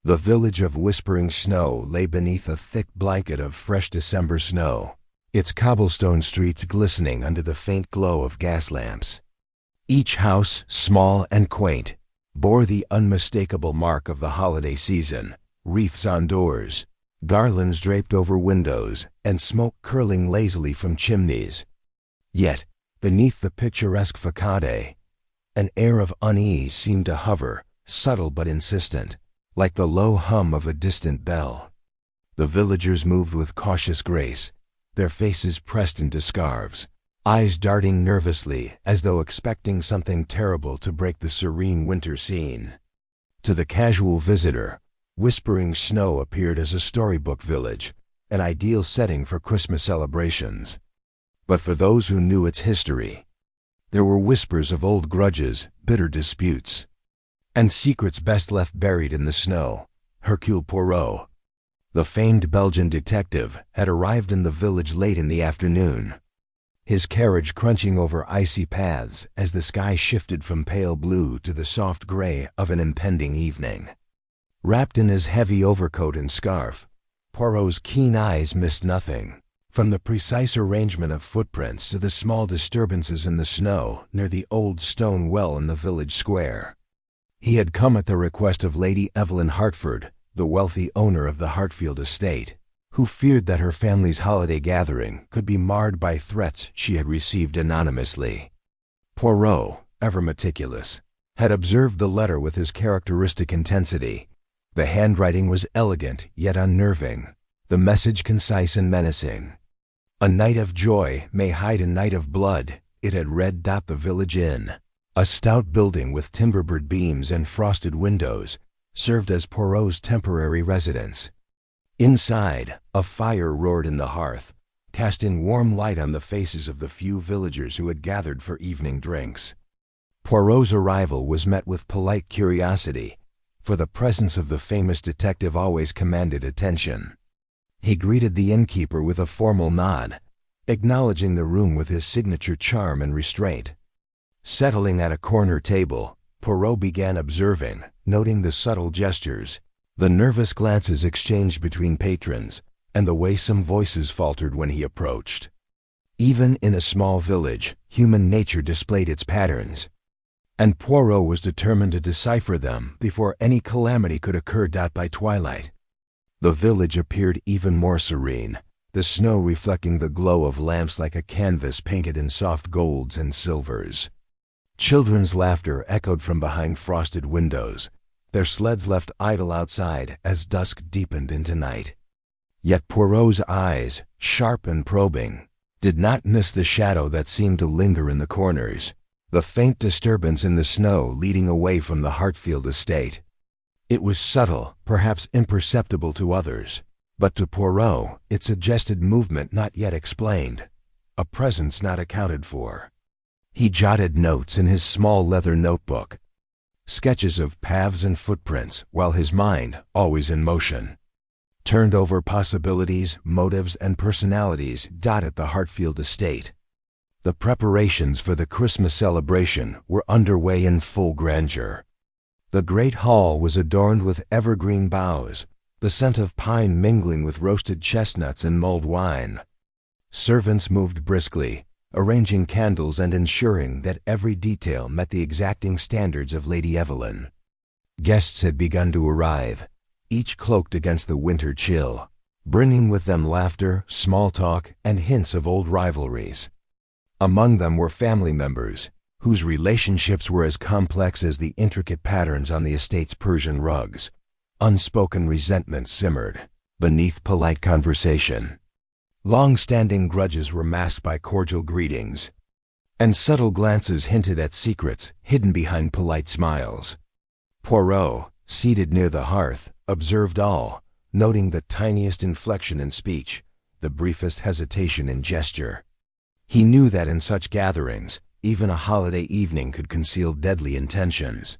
The village of Whispering Snow lay beneath a thick blanket of fresh December snow, its cobblestone streets glistening under the faint glow of gas lamps. Each house, small and quaint, bore the unmistakable mark of the holiday season: wreaths on doors, garlands draped over windows, and smoke curling lazily from chimneys. Yet, beneath the picturesque facade, an air of unease seemed to hover, subtle but insistent, like the low hum of a distant bell. The villagers moved with cautious grace, their faces pressed into scarves, eyes darting nervously as though expecting something terrible to break the serene winter scene. To the casual visitor, Whispering Snow appeared as a storybook village, an ideal setting for Christmas celebrations. But for those who knew its history, there were whispers of old grudges, bitter disputes, and secrets best left buried in the snow. Hercule Poirot, the famed Belgian detective, had arrived in the village late in the afternoon, his carriage crunching over icy paths as the sky shifted from pale blue to the soft gray of an impending evening. Wrapped in his heavy overcoat and scarf, Poirot's keen eyes missed nothing, from the precise arrangement of footprints to the small disturbances in the snow near the old stone well in the village square. He had come at the request of Lady Evelyn Hertford, the wealthy owner of the Hartfield estate, who feared that her family's holiday gathering could be marred by threats she had received anonymously. Poirot, ever meticulous, had observed the letter with his characteristic intensity. The handwriting was elegant yet unnerving, the message concise and menacing. "A night of joy may hide a night of blood," it had read. The village inn, a stout building with timber-board beams and frosted windows, served as Poirot's temporary residence. Inside, a fire roared in the hearth, casting warm light on the faces of the few villagers who had gathered for evening drinks. Poirot's arrival was met with polite curiosity, for the presence of the famous detective always commanded attention. He greeted the innkeeper with a formal nod, acknowledging the room with his signature charm and restraint. Settling at a corner table, Poirot began observing, noting the subtle gestures, the nervous glances exchanged between patrons, and the way some voices faltered when he approached. Even in a small village, human nature displayed its patterns, and Poirot was determined to decipher them before any calamity could occur. By twilight, the village appeared even more serene, the snow reflecting the glow of lamps like a canvas painted in soft golds and silvers. Children's laughter echoed from behind frosted windows, their sleds left idle outside as dusk deepened into night. Yet Poirot's eyes, sharp and probing, did not miss the shadow that seemed to linger in the corners, the faint disturbance in the snow leading away from the Hartfield estate. It was subtle, perhaps imperceptible to others, but to Poirot it suggested movement not yet explained, a presence not accounted for. He jotted notes in his small leather notebook, sketches of paths and footprints, while his mind, always in motion, turned over possibilities, motives, and personalities at the Hartfield estate. The preparations for the Christmas celebration were underway in full grandeur. The great hall was adorned with evergreen boughs, the scent of pine mingling with roasted chestnuts and mulled wine. Servants moved briskly, arranging candles and ensuring that every detail met the exacting standards of Lady Evelyn. Guests had begun to arrive, each cloaked against the winter chill, bringing with them laughter, small talk, and hints of old rivalries. Among them were family members, whose relationships were as complex as the intricate patterns on the estate's Persian rugs. Unspoken resentment simmered beneath polite conversation. Long-standing grudges were masked by cordial greetings, and subtle glances hinted at secrets hidden behind polite smiles. Poirot, seated near the hearth, observed all, noting the tiniest inflection in speech, the briefest hesitation in gesture. He knew that in such gatherings, even a holiday evening could conceal deadly intentions.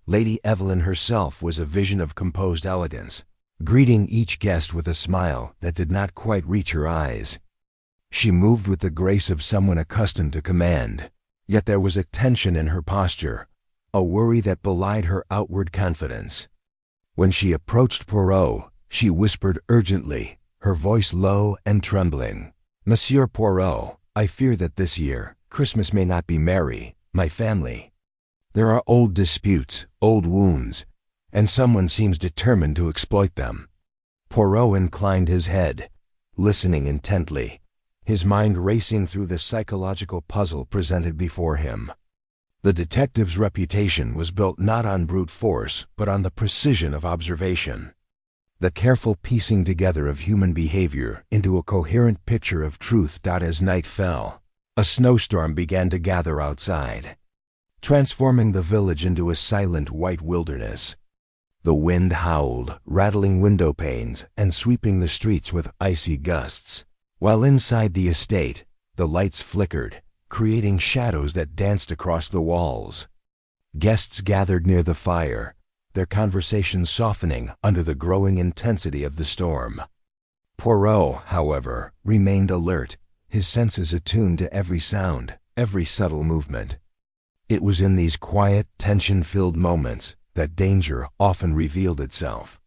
Lady Evelyn herself was a vision of composed elegance, greeting each guest with a smile that did not quite reach her eyes. She moved with the grace of someone accustomed to command, yet there was a tension in her posture, a worry that belied her outward confidence. When she approached Poirot, she whispered urgently, her voice low and trembling. "Monsieur Poirot, I fear that this year, Christmas may not be merry, my family. There are old disputes, old wounds, and someone seems determined to exploit them." Poirot inclined his head, listening intently, his mind racing through the psychological puzzle presented before him. The detective's reputation was built not on brute force, but on the precision of observation. The careful piecing together of human behavior into a coherent picture of truth. As night fell, a snowstorm began to gather outside, transforming the village into a silent white wilderness. The wind howled, rattling window panes and sweeping the streets with icy gusts, while inside the estate, the lights flickered, creating shadows that danced across the walls. Guests gathered near the fire, their conversations softening under the growing intensity of the storm. Poirot, however, remained alert, his senses attuned to every sound, every subtle movement. It was in these quiet, tension-filled moments that danger often revealed itself.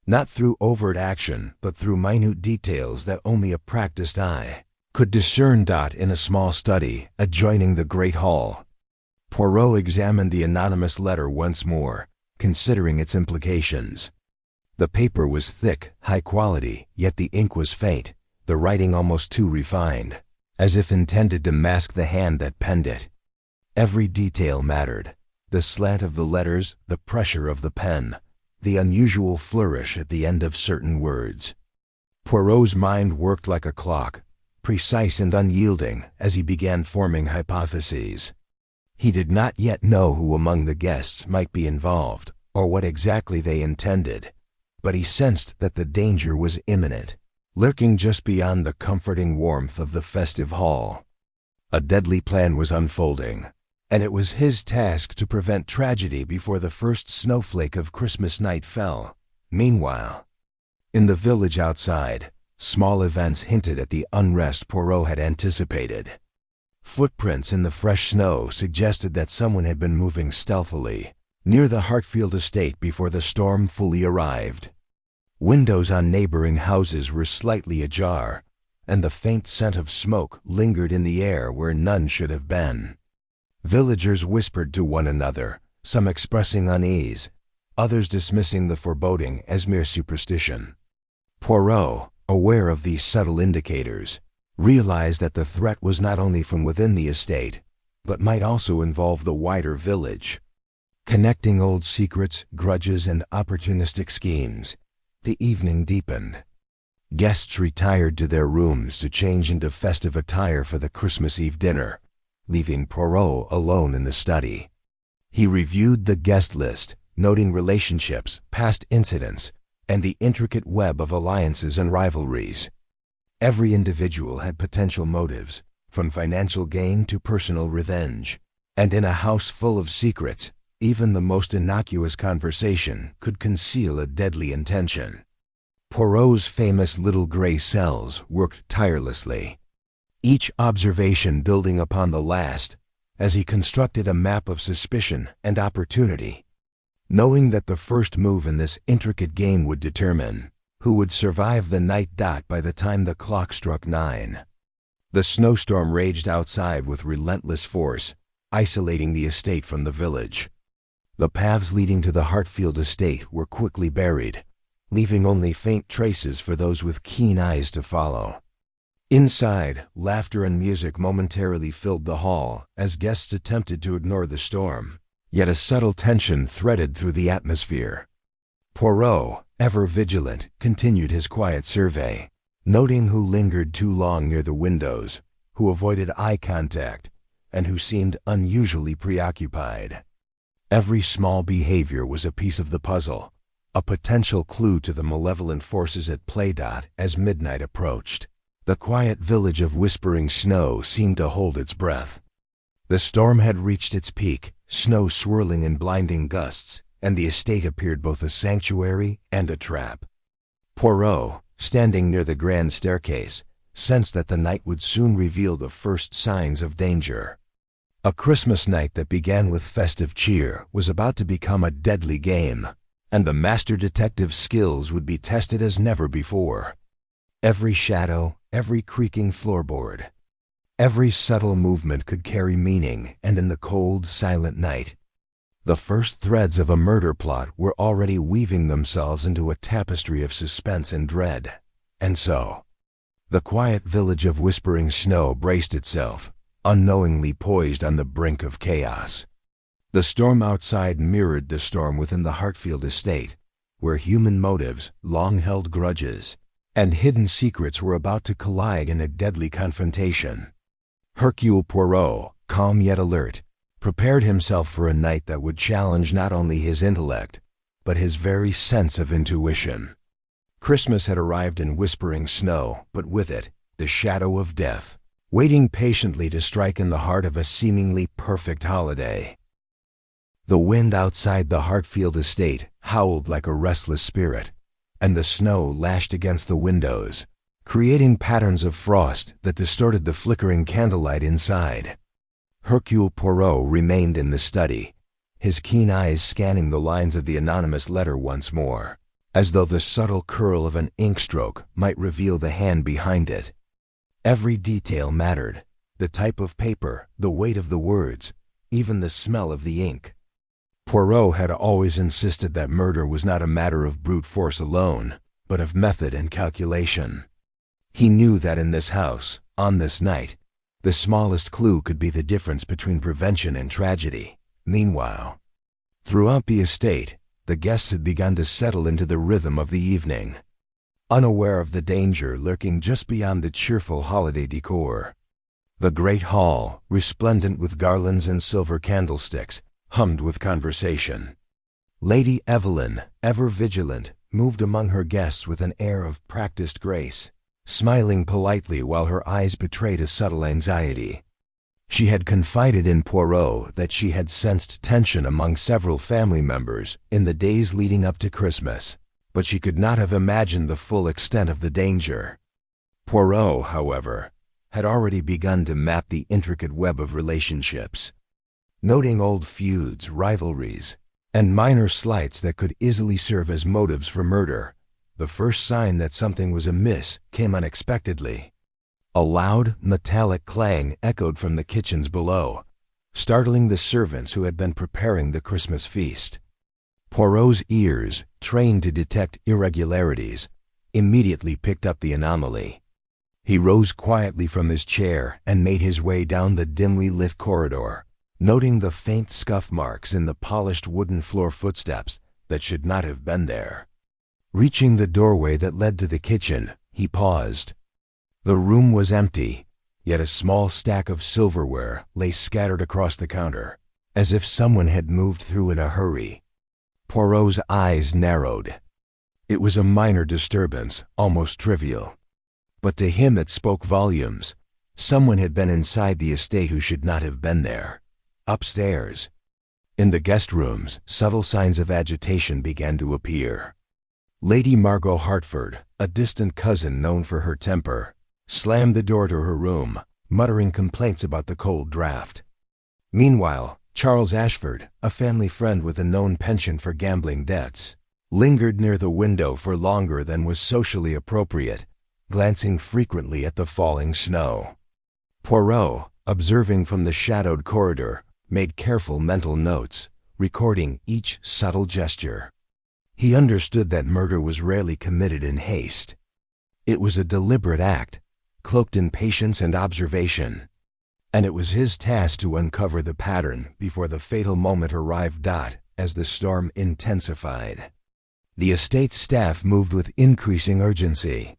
Not through overt action, but through minute details that only a practiced eye could discern. In a small study adjoining the great hall, Poirot examined the anonymous letter once more, considering its implications. The paper was thick, high quality, yet the ink was faint, the writing almost too refined, as if intended to mask the hand that penned it. Every detail mattered: the slant of the letters, the pressure of the pen, the unusual flourish at the end of certain words. Poirot's mind worked like a clock, precise and unyielding as he began forming hypotheses. He did not yet know who among the guests might be involved, or what exactly they intended, but he sensed that the danger was imminent, lurking just beyond the comforting warmth of the festive hall. A deadly plan was unfolding, and it was his task to prevent tragedy before the first snowflake of Christmas night fell. Meanwhile, in the village outside, small events hinted at the unrest Poirot had anticipated. Footprints in the fresh snow suggested that someone had been moving stealthily near the Hartfield estate before the storm fully arrived. Windows on neighboring houses were slightly ajar, and the faint scent of smoke lingered in the air where none should have been. Villagers whispered to one another, some expressing unease, others dismissing the foreboding as mere superstition. Poirot, aware of these subtle indicators, realized that the threat was not only from within the estate, but might also involve the wider village. Connecting old secrets, grudges, and opportunistic schemes, the evening deepened. Guests retired to their rooms to change into festive attire for the Christmas Eve dinner, leaving Poirot alone in the study. He reviewed the guest list, noting relationships, past incidents, and the intricate web of alliances and rivalries. Every individual had potential motives, from financial gain to personal revenge. And in a house full of secrets, even the most innocuous conversation could conceal a deadly intention. Poirot's famous little gray cells worked tirelessly, each observation building upon the last as he constructed a map of suspicion and opportunity, knowing that the first move in this intricate game would determine who would survive the night. By the time the clock struck 9, the snowstorm raged outside with relentless force, isolating the estate from the village. The paths leading to the Hartfield estate were quickly buried, leaving only faint traces for those with keen eyes to follow. Inside, laughter and music momentarily filled the hall as guests attempted to ignore the storm, yet a subtle tension threaded through the atmosphere. Poirot, ever vigilant, continued his quiet survey, noting who lingered too long near the windows, who avoided eye contact, and who seemed unusually preoccupied. Every small behavior was a piece of the puzzle, a potential clue to the malevolent forces at play. As midnight approached, the quiet village of whispering snow seemed to hold its breath. The storm had reached its peak, snow swirling in blinding gusts, and the estate appeared both a sanctuary and a trap. Poirot, standing near the grand staircase, sensed that the night would soon reveal the first signs of danger. A Christmas night that began with festive cheer was about to become a deadly game, and the master detective's skills would be tested as never before. Every shadow, every creaking floorboard, every subtle movement could carry meaning, and in the cold, silent night, the first threads of a murder plot were already weaving themselves into a tapestry of suspense and dread. And so, the quiet village of Whispering Snow braced itself, unknowingly poised on the brink of chaos. The storm outside mirrored the storm within the Hartfield estate, where human motives, long-held grudges, and hidden secrets were about to collide in a deadly confrontation. Hercule Poirot, calm yet alert, prepared himself for a night that would challenge not only his intellect, but his very sense of intuition. Christmas had arrived in Whispering Snow, but with it, the shadow of death, waiting patiently to strike in the heart of a seemingly perfect holiday. The wind outside the Hartfield estate howled like a restless spirit, and the snow lashed against the windows, creating patterns of frost that distorted the flickering candlelight inside. Hercule Poirot remained in the study, his keen eyes scanning the lines of the anonymous letter once more, as though the subtle curl of an ink stroke might reveal the hand behind it. Every detail mattered: the type of paper, the weight of the words, even the smell of the ink. Poirot had always insisted that murder was not a matter of brute force alone, but of method and calculation. He knew that in this house, on this night, the smallest clue could be the difference between prevention and tragedy. Meanwhile, throughout the estate, the guests had begun to settle into the rhythm of the evening, unaware of the danger lurking just beyond the cheerful holiday decor. The great hall, resplendent with garlands and silver candlesticks, hummed with conversation. Lady Evelyn, ever vigilant, moved among her guests with an air of practiced grace, smiling politely while her eyes betrayed a subtle anxiety. She had confided in Poirot that she had sensed tension among several family members in the days leading up to Christmas, but she could not have imagined the full extent of the danger. Poirot, however, had already begun to map the intricate web of relationships, noting old feuds, rivalries, and minor slights that could easily serve as motives for murder. The first sign that something was amiss came unexpectedly. A loud, metallic clang echoed from the kitchens below, startling the servants who had been preparing the Christmas feast. Poirot's ears, trained to detect irregularities, immediately picked up the anomaly. He rose quietly from his chair and made his way down the dimly lit corridor, noting the faint scuff marks in the polished wooden floor footsteps that should not have been there. Reaching the doorway that led to the kitchen, he paused. The room was empty, yet a small stack of silverware lay scattered across the counter, as if someone had moved through in a hurry. Poirot's eyes narrowed. It was a minor disturbance, almost trivial. But to him it spoke volumes. Someone had been inside the estate who should not have been there. Upstairs, in the guest rooms, subtle signs of agitation began to appear. Lady Margot Hertford, a distant cousin known for her temper, slammed the door to her room, muttering complaints about the cold draft. Meanwhile, Charles Ashford, a family friend with a known penchant for gambling debts, lingered near the window for longer than was socially appropriate, glancing frequently at the falling snow. Poirot, observing from the shadowed corridor, made careful mental notes, recording each subtle gesture. He understood that murder was rarely committed in haste. It was a deliberate act, cloaked in patience and observation, and it was his task to uncover the pattern before the fatal moment arrived. As the storm intensified, the estate's staff moved with increasing urgency.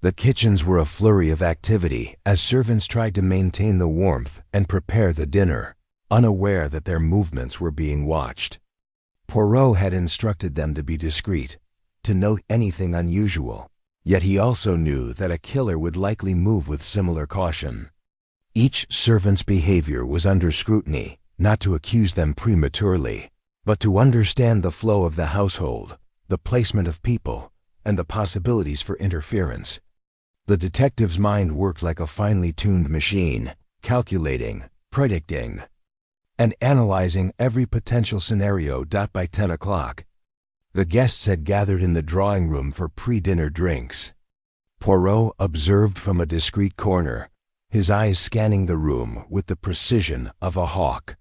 The kitchens were a flurry of activity as servants tried to maintain the warmth and prepare the dinner, unaware that their movements were being watched. Poirot had instructed them to be discreet, to note anything unusual, yet he also knew that a killer would likely move with similar caution. Each servant's behavior was under scrutiny, not to accuse them prematurely, but to understand the flow of the household, the placement of people, and the possibilities for interference. The detective's mind worked like a finely tuned machine, calculating, predicting, and analyzing every potential scenario. By 10 o'clock, The guests had gathered in the drawing room for pre-dinner drinks. Poirot observed from a discreet corner, his eyes scanning the room with the precision of a hawk.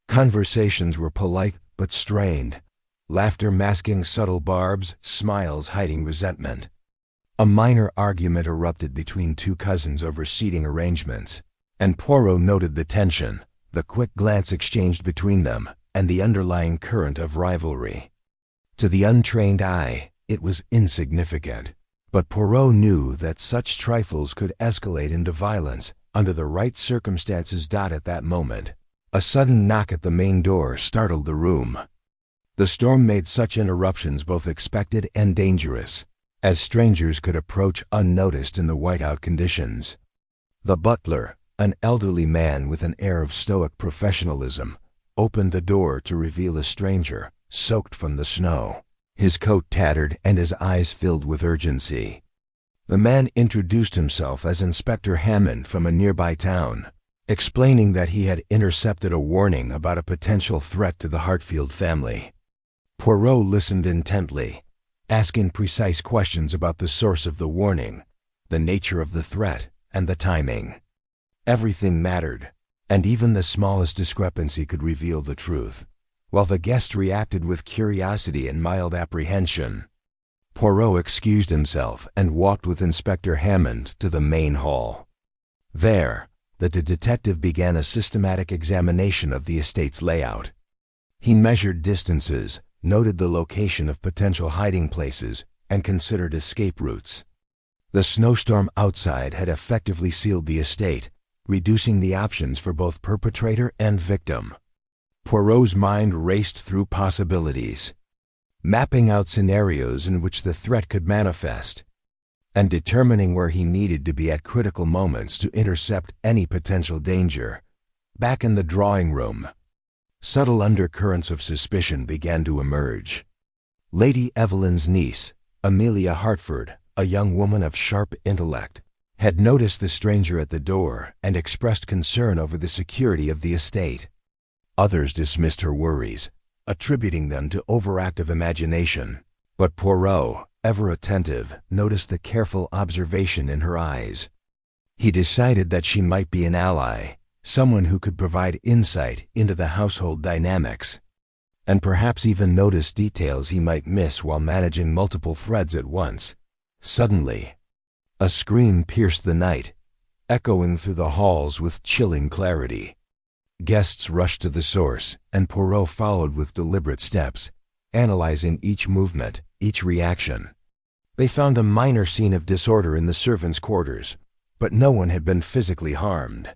Conversations were polite but strained, laughter masking subtle barbs, smiles hiding resentment. A minor argument erupted between two cousins over seating arrangements, and Poirot noted the tension, the quick glance exchanged between them, and the underlying current of rivalry. To the untrained eye, it was insignificant, but Poirot knew that such trifles could escalate into violence under the right circumstances. At that moment, a sudden knock at the main door startled the room. The storm made such interruptions both expected and dangerous, as strangers could approach unnoticed in the whiteout conditions. The butler, an elderly man with an air of stoic professionalism, opened the door to reveal a stranger, soaked from the snow, his coat tattered and his eyes filled with urgency. The man introduced himself as Inspector Hammond from a nearby town, explaining that he had intercepted a warning about a potential threat to the Hartfield family. Poirot listened intently, asking precise questions about the source of the warning, the nature of the threat, and the timing. Everything mattered, and even the smallest discrepancy could reveal the truth. While the guest reacted with curiosity and mild apprehension, Poirot excused himself and walked with Inspector Hammond to the main hall. There, the detective began a systematic examination of the estate's layout. He measured distances, noted the location of potential hiding places, and considered escape routes. The snowstorm outside had effectively sealed the estate, reducing the options for both perpetrator and victim. Poirot's mind raced through possibilities, mapping out scenarios in which the threat could manifest, and determining where he needed to be at critical moments to intercept any potential danger. Back in the drawing room, subtle undercurrents of suspicion began to emerge. Lady Evelyn's niece, Amelia Hartford, a young woman of sharp intellect, had noticed the stranger at the door and expressed concern over the security of the estate. Others dismissed her worries, attributing them to overactive imagination. But Poirot, ever attentive, noticed the careful observation in her eyes. He decided that she might be an ally, someone who could provide insight into the household dynamics, and perhaps even notice details he might miss while managing multiple threads at once. Suddenly, a scream pierced the night, echoing through the halls with chilling clarity. Guests rushed to the source, and Poirot followed with deliberate steps, analyzing each movement, each reaction. They found a minor scene of disorder in the servants' quarters, but no one had been physically harmed.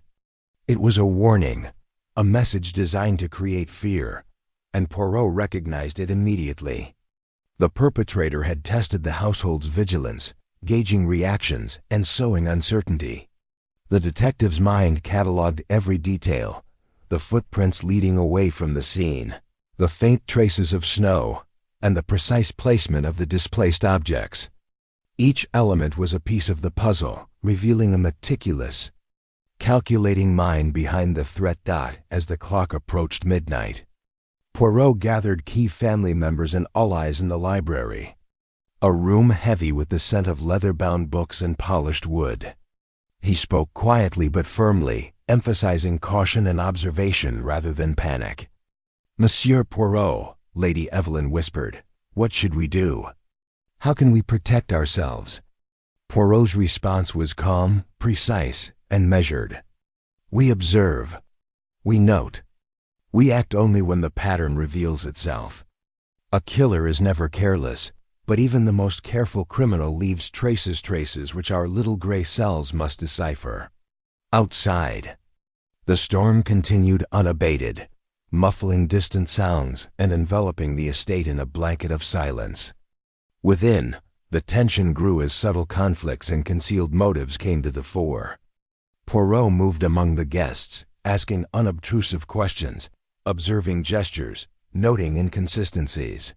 It was a warning, a message designed to create fear, and Poirot recognized it immediately. The perpetrator had tested the household's vigilance, gauging reactions and sowing uncertainty. The detective's mind cataloged every detail: the footprints leading away from the scene, the faint traces of snow, and the precise placement of the displaced objects. Each element was a piece of the puzzle, revealing a meticulous, calculating mind behind the threat. As the clock approached midnight, Poirot gathered key family members and allies in the library, a room heavy with the scent of leather-bound books and polished wood. He spoke quietly but firmly, emphasizing caution and observation rather than panic. "Monsieur Poirot," Lady Evelyn whispered, "what should we do? How can we protect ourselves?" Poirot's response was calm, precise, and measured. "We observe. We note. We act only when the pattern reveals itself. A killer is never careless, but even the most careful criminal leaves traces which our little gray cells must decipher." Outside, the storm continued unabated, muffling distant sounds and enveloping the estate in a blanket of silence. Within, the tension grew as subtle conflicts and concealed motives came to the fore. Poirot moved among the guests, asking unobtrusive questions, observing gestures, noting inconsistencies.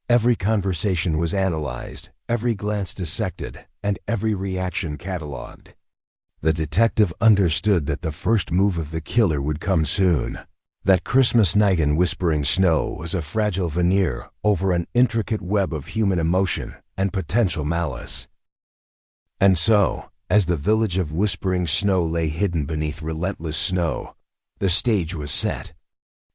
Every conversation was analyzed, every glance dissected, and every reaction catalogued. The detective understood that the first move of the killer would come soon. That Christmas night in whispering snow was a fragile veneer over an intricate web of human emotion and potential malice. And so, as the village of whispering snow lay hidden beneath relentless snow, the stage was set.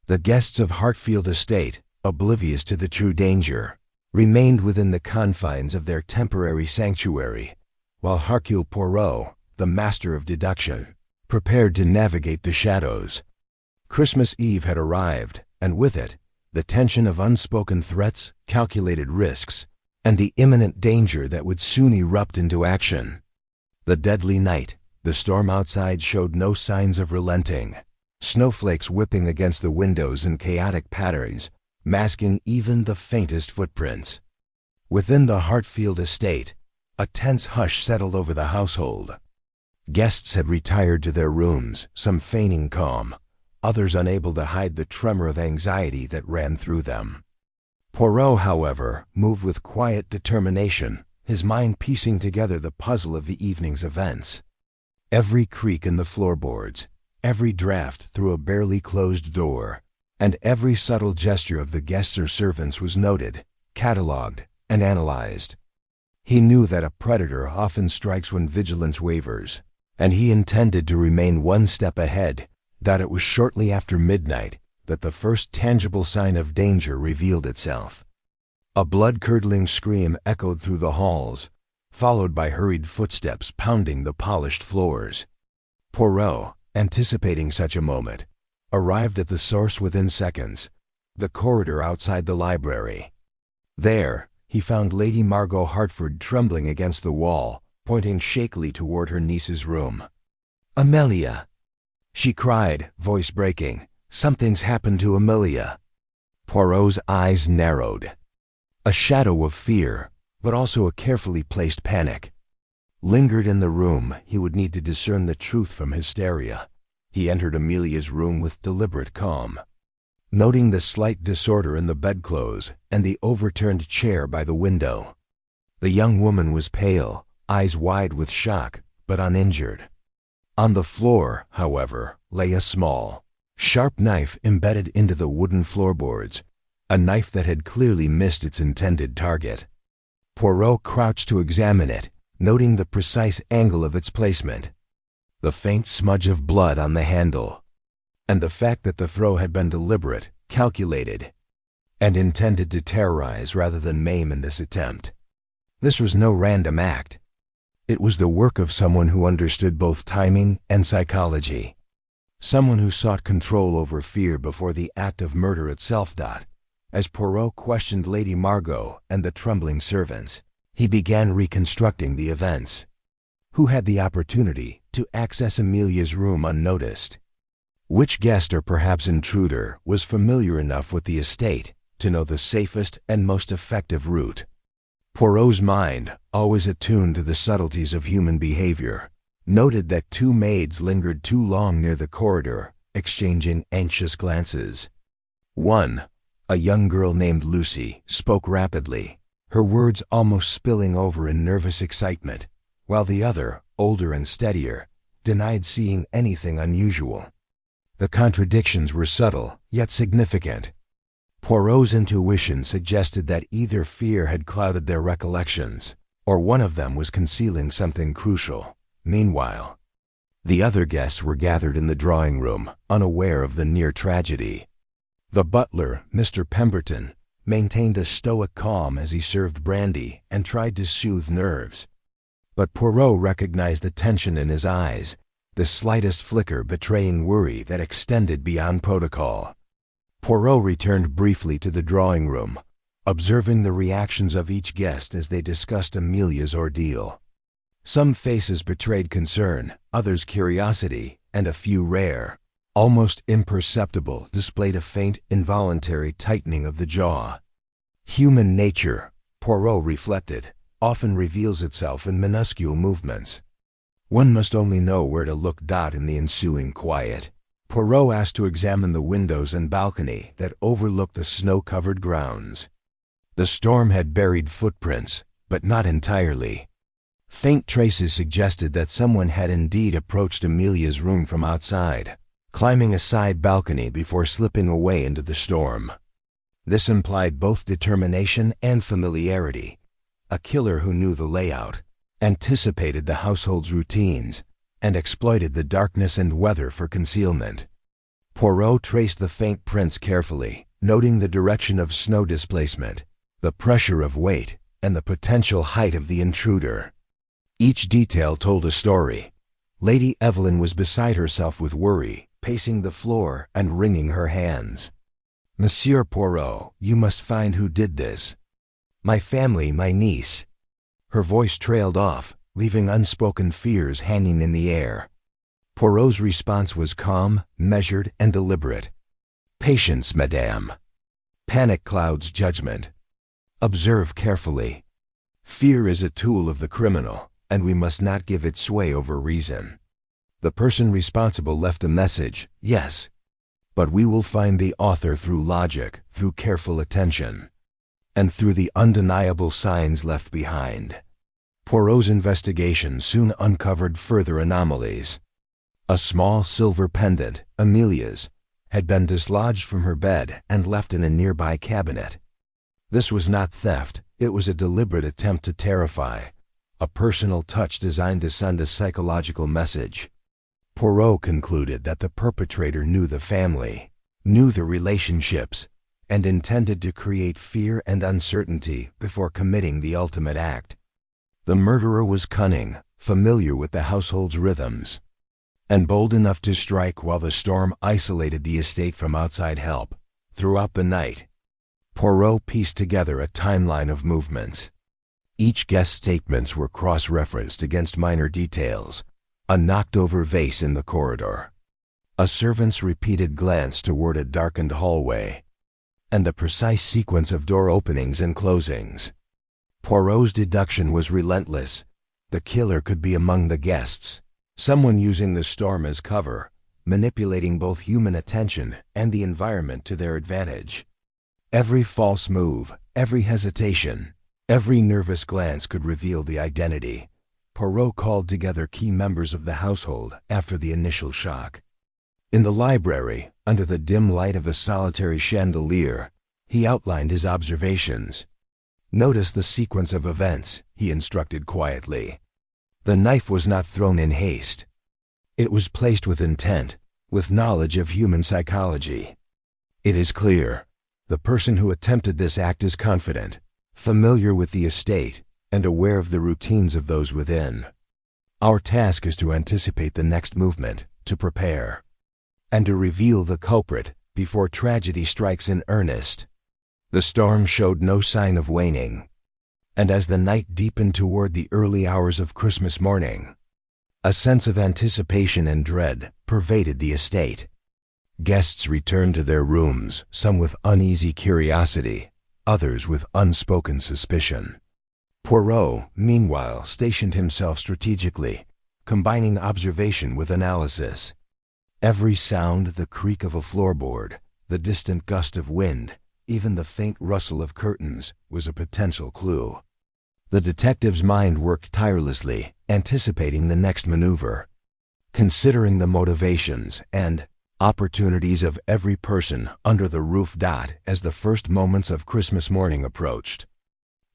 The guests of Hartfield Estate, oblivious to the true danger, remained within the confines of their temporary sanctuary, while Hercule Poirot, the master of deduction, prepared to navigate the shadows. Christmas Eve had arrived, and with it, the tension of unspoken threats, calculated risks, and the imminent danger that would soon erupt into action. The deadly night, the storm outside showed no signs of relenting, snowflakes whipping against the windows in chaotic patterns, masking even the faintest footprints. Within the Hartfield estate, a tense hush settled over the household. Guests had retired to their rooms, some feigning calm, others unable to hide the tremor of anxiety that ran through them. Poirot, however, moved with quiet determination, his mind piecing together the puzzle of the evening's events. Every creak in the floorboards, every draft through a barely closed door, and every subtle gesture of the guests or servants was noted, catalogued, and analyzed. He knew that a predator often strikes when vigilance wavers, and he intended to remain one step ahead, that it was shortly after midnight that the first tangible sign of danger revealed itself. A blood-curdling scream echoed through the halls, followed by hurried footsteps pounding the polished floors. Poirot, anticipating such a moment, arrived at the source within seconds, the corridor outside the library. There, he found Lady Margot Hertford trembling against the wall, pointing shakily toward her niece's room. "Amelia!" she cried, voice breaking. "Something's happened to Amelia." Poirot's eyes narrowed. A shadow of fear, but also a carefully placed panic, lingered in the room. He would need to discern the truth from hysteria. He entered Amelia's room with deliberate calm, noting the slight disorder in the bedclothes and the overturned chair by the window. The young woman was pale, eyes wide with shock, but uninjured. On the floor, however, lay a small, sharp knife embedded into the wooden floorboards, a knife that had clearly missed its intended target. Poirot crouched to examine it, noting the precise angle of its placement, the faint smudge of blood on the handle, and the fact that the throw had been deliberate, calculated, and intended to terrorize rather than maim in this attempt. This was no random act. It was the work of someone who understood both timing and psychology. Someone who sought control over fear before the act of murder itself. As Poirot questioned Lady Margot and the trembling servants, he began reconstructing the events. Who had the opportunity to access Amelia's room unnoticed? Which guest or perhaps intruder was familiar enough with the estate to know the safest and most effective route? Poirot's mind, always attuned to the subtleties of human behavior, noted that two maids lingered too long near the corridor, exchanging anxious glances. One, a young girl named Lucy, spoke rapidly, her words almost spilling over in nervous excitement, while the other, older and steadier, denied seeing anything unusual. The contradictions were subtle, yet significant. Poirot's intuition suggested that either fear had clouded their recollections, or one of them was concealing something crucial. Meanwhile, the other guests were gathered in the drawing room, unaware of the near tragedy. The butler, Mr. Pemberton, maintained a stoic calm as he served brandy and tried to soothe nerves. But Poirot recognized the tension in his eyes, the slightest flicker betraying worry that extended beyond protocol. Poirot returned briefly to the drawing room, observing the reactions of each guest as they discussed Amelia's ordeal. Some faces betrayed concern, others curiosity, and a few rare, almost imperceptible, displayed a faint, involuntary tightening of the jaw. Human nature, Poirot reflected, often reveals itself in minuscule movements. One must only know where to look. In the ensuing quiet, Poirot asked to examine the windows and balcony that overlooked the snow-covered grounds. The storm had buried footprints, but not entirely. Faint traces suggested that someone had indeed approached Amelia's room from outside, climbing a side balcony before slipping away into the storm. This implied both determination and familiarity, a killer who knew the layout, anticipated the household's routines, and exploited the darkness and weather for concealment. Poirot traced the faint prints carefully, noting the direction of snow displacement, the pressure of weight, and the potential height of the intruder. Each detail told a story. Lady Evelyn was beside herself with worry, pacing the floor and wringing her hands. "Monsieur Poirot, you must find who did this. My family, my niece." Her voice trailed off, leaving unspoken fears hanging in the air. Poirot's response was calm, measured, and deliberate. "Patience, madame. Panic clouds judgment. Observe carefully. Fear is a tool of the criminal, and we must not give it sway over reason. The person responsible left a message, yes, but we will find the author through logic, through careful attention, and through the undeniable signs left behind." Poirot's investigation soon uncovered further anomalies. A small silver pendant, Amelia's, had been dislodged from her bed and left in a nearby cabinet. This was not theft, it was a deliberate attempt to terrify, a personal touch designed to send a psychological message. Poirot concluded that the perpetrator knew the family, knew the relationships, and intended to create fear and uncertainty before committing the ultimate act. The murderer was cunning, familiar with the household's rhythms, and bold enough to strike while the storm isolated the estate from outside help. Throughout the night, Poirot pieced together a timeline of movements. Each guest's statements were cross-referenced against minor details: a knocked-over vase in the corridor, a servant's repeated glance toward a darkened hallway, and the precise sequence of door openings and closings. Poirot's deduction was relentless. The killer could be among the guests, someone using the storm as cover, manipulating both human attention and the environment to their advantage. Every false move, every hesitation, every nervous glance could reveal the identity. Poirot called together key members of the household after the initial shock. In the library, under the dim light of a solitary chandelier, he outlined his observations. "Notice the sequence of events," he instructed quietly. "The knife was not thrown in haste. It was placed with intent, with knowledge of human psychology. It is clear. The person who attempted this act is confident, familiar with the estate, and aware of the routines of those within. Our task is to anticipate the next movement, to prepare, and to reveal the culprit before tragedy strikes in earnest." The storm showed no sign of waning, and as the night deepened toward the early hours of Christmas morning, a sense of anticipation and dread pervaded the estate. Guests returned to their rooms, some with uneasy curiosity, others with unspoken suspicion. Poirot, meanwhile, stationed himself strategically, combining observation with analysis. Every sound, the creak of a floorboard, the distant gust of wind, even the faint rustle of curtains, was a potential clue. The detective's mind worked tirelessly, anticipating the next maneuver, considering the motivations and opportunities of every person under the roof as the first moments of Christmas morning approached.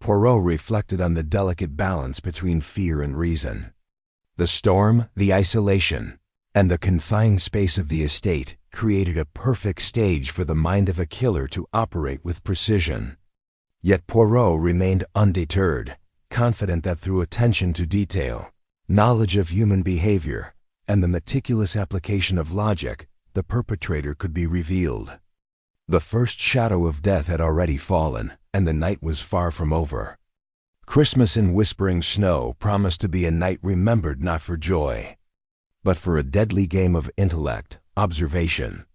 Poirot reflected on the delicate balance between fear and reason. The storm, the isolation, and the confined space of the estate created a perfect stage for the mind of a killer to operate with precision. Yet Poirot remained undeterred, confident that through attention to detail, knowledge of human behavior, and the meticulous application of logic, the perpetrator could be revealed. The first shadow of death had already fallen, and the night was far from over. Christmas in whispering snow promised to be a night remembered not for joy, but for a deadly game of intellect, observation,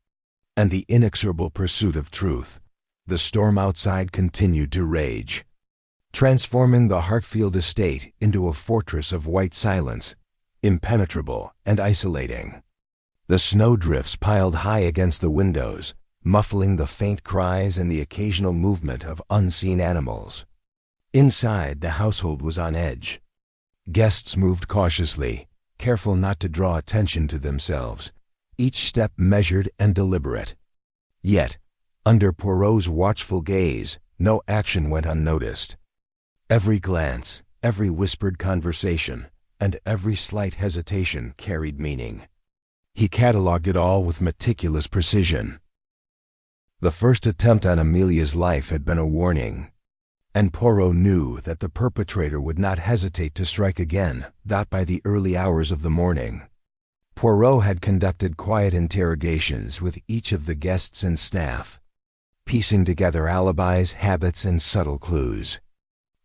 and the inexorable pursuit of truth. The storm outside continued to rage, transforming the Hartfield estate into a fortress of white silence, impenetrable and isolating. The snowdrifts piled high against the windows, muffling the faint cries and the occasional movement of unseen animals. Inside, the household was on edge. Guests moved cautiously, careful not to draw attention to themselves, each step measured and deliberate. Yet, under Poirot's watchful gaze, no action went unnoticed. Every glance, every whispered conversation, and every slight hesitation carried meaning. He catalogued it all with meticulous precision. The first attempt on Amelia's life had been a warning, and Poirot knew that the perpetrator would not hesitate to strike again, not by the early hours of the morning. Poirot had conducted quiet interrogations with each of the guests and staff, piecing together alibis, habits, and subtle clues.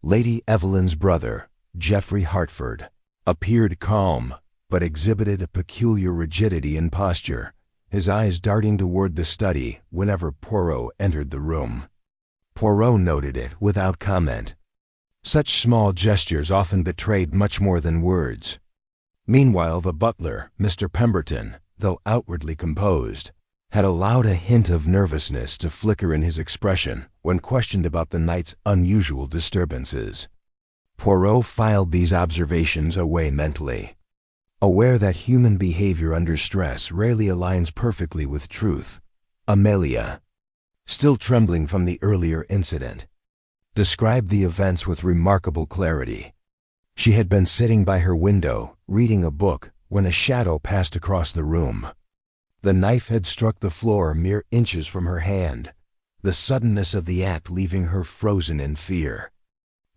Lady Evelyn's brother, Geoffrey Hartford, appeared calm, but exhibited a peculiar rigidity in posture, his eyes darting toward the study whenever Poirot entered the room. Poirot noted it without comment. Such small gestures often betrayed much more than words. Meanwhile, the butler, Mr. Pemberton, though outwardly composed, had allowed a hint of nervousness to flicker in his expression when questioned about the night's unusual disturbances. Poirot filed these observations away mentally, aware that human behavior under stress rarely aligns perfectly with truth. Amelia, still trembling from the earlier incident, described the events with remarkable clarity. She had been sitting by her window, reading a book, when a shadow passed across the room. The knife had struck the floor mere inches from her hand, the suddenness of the act leaving her frozen in fear.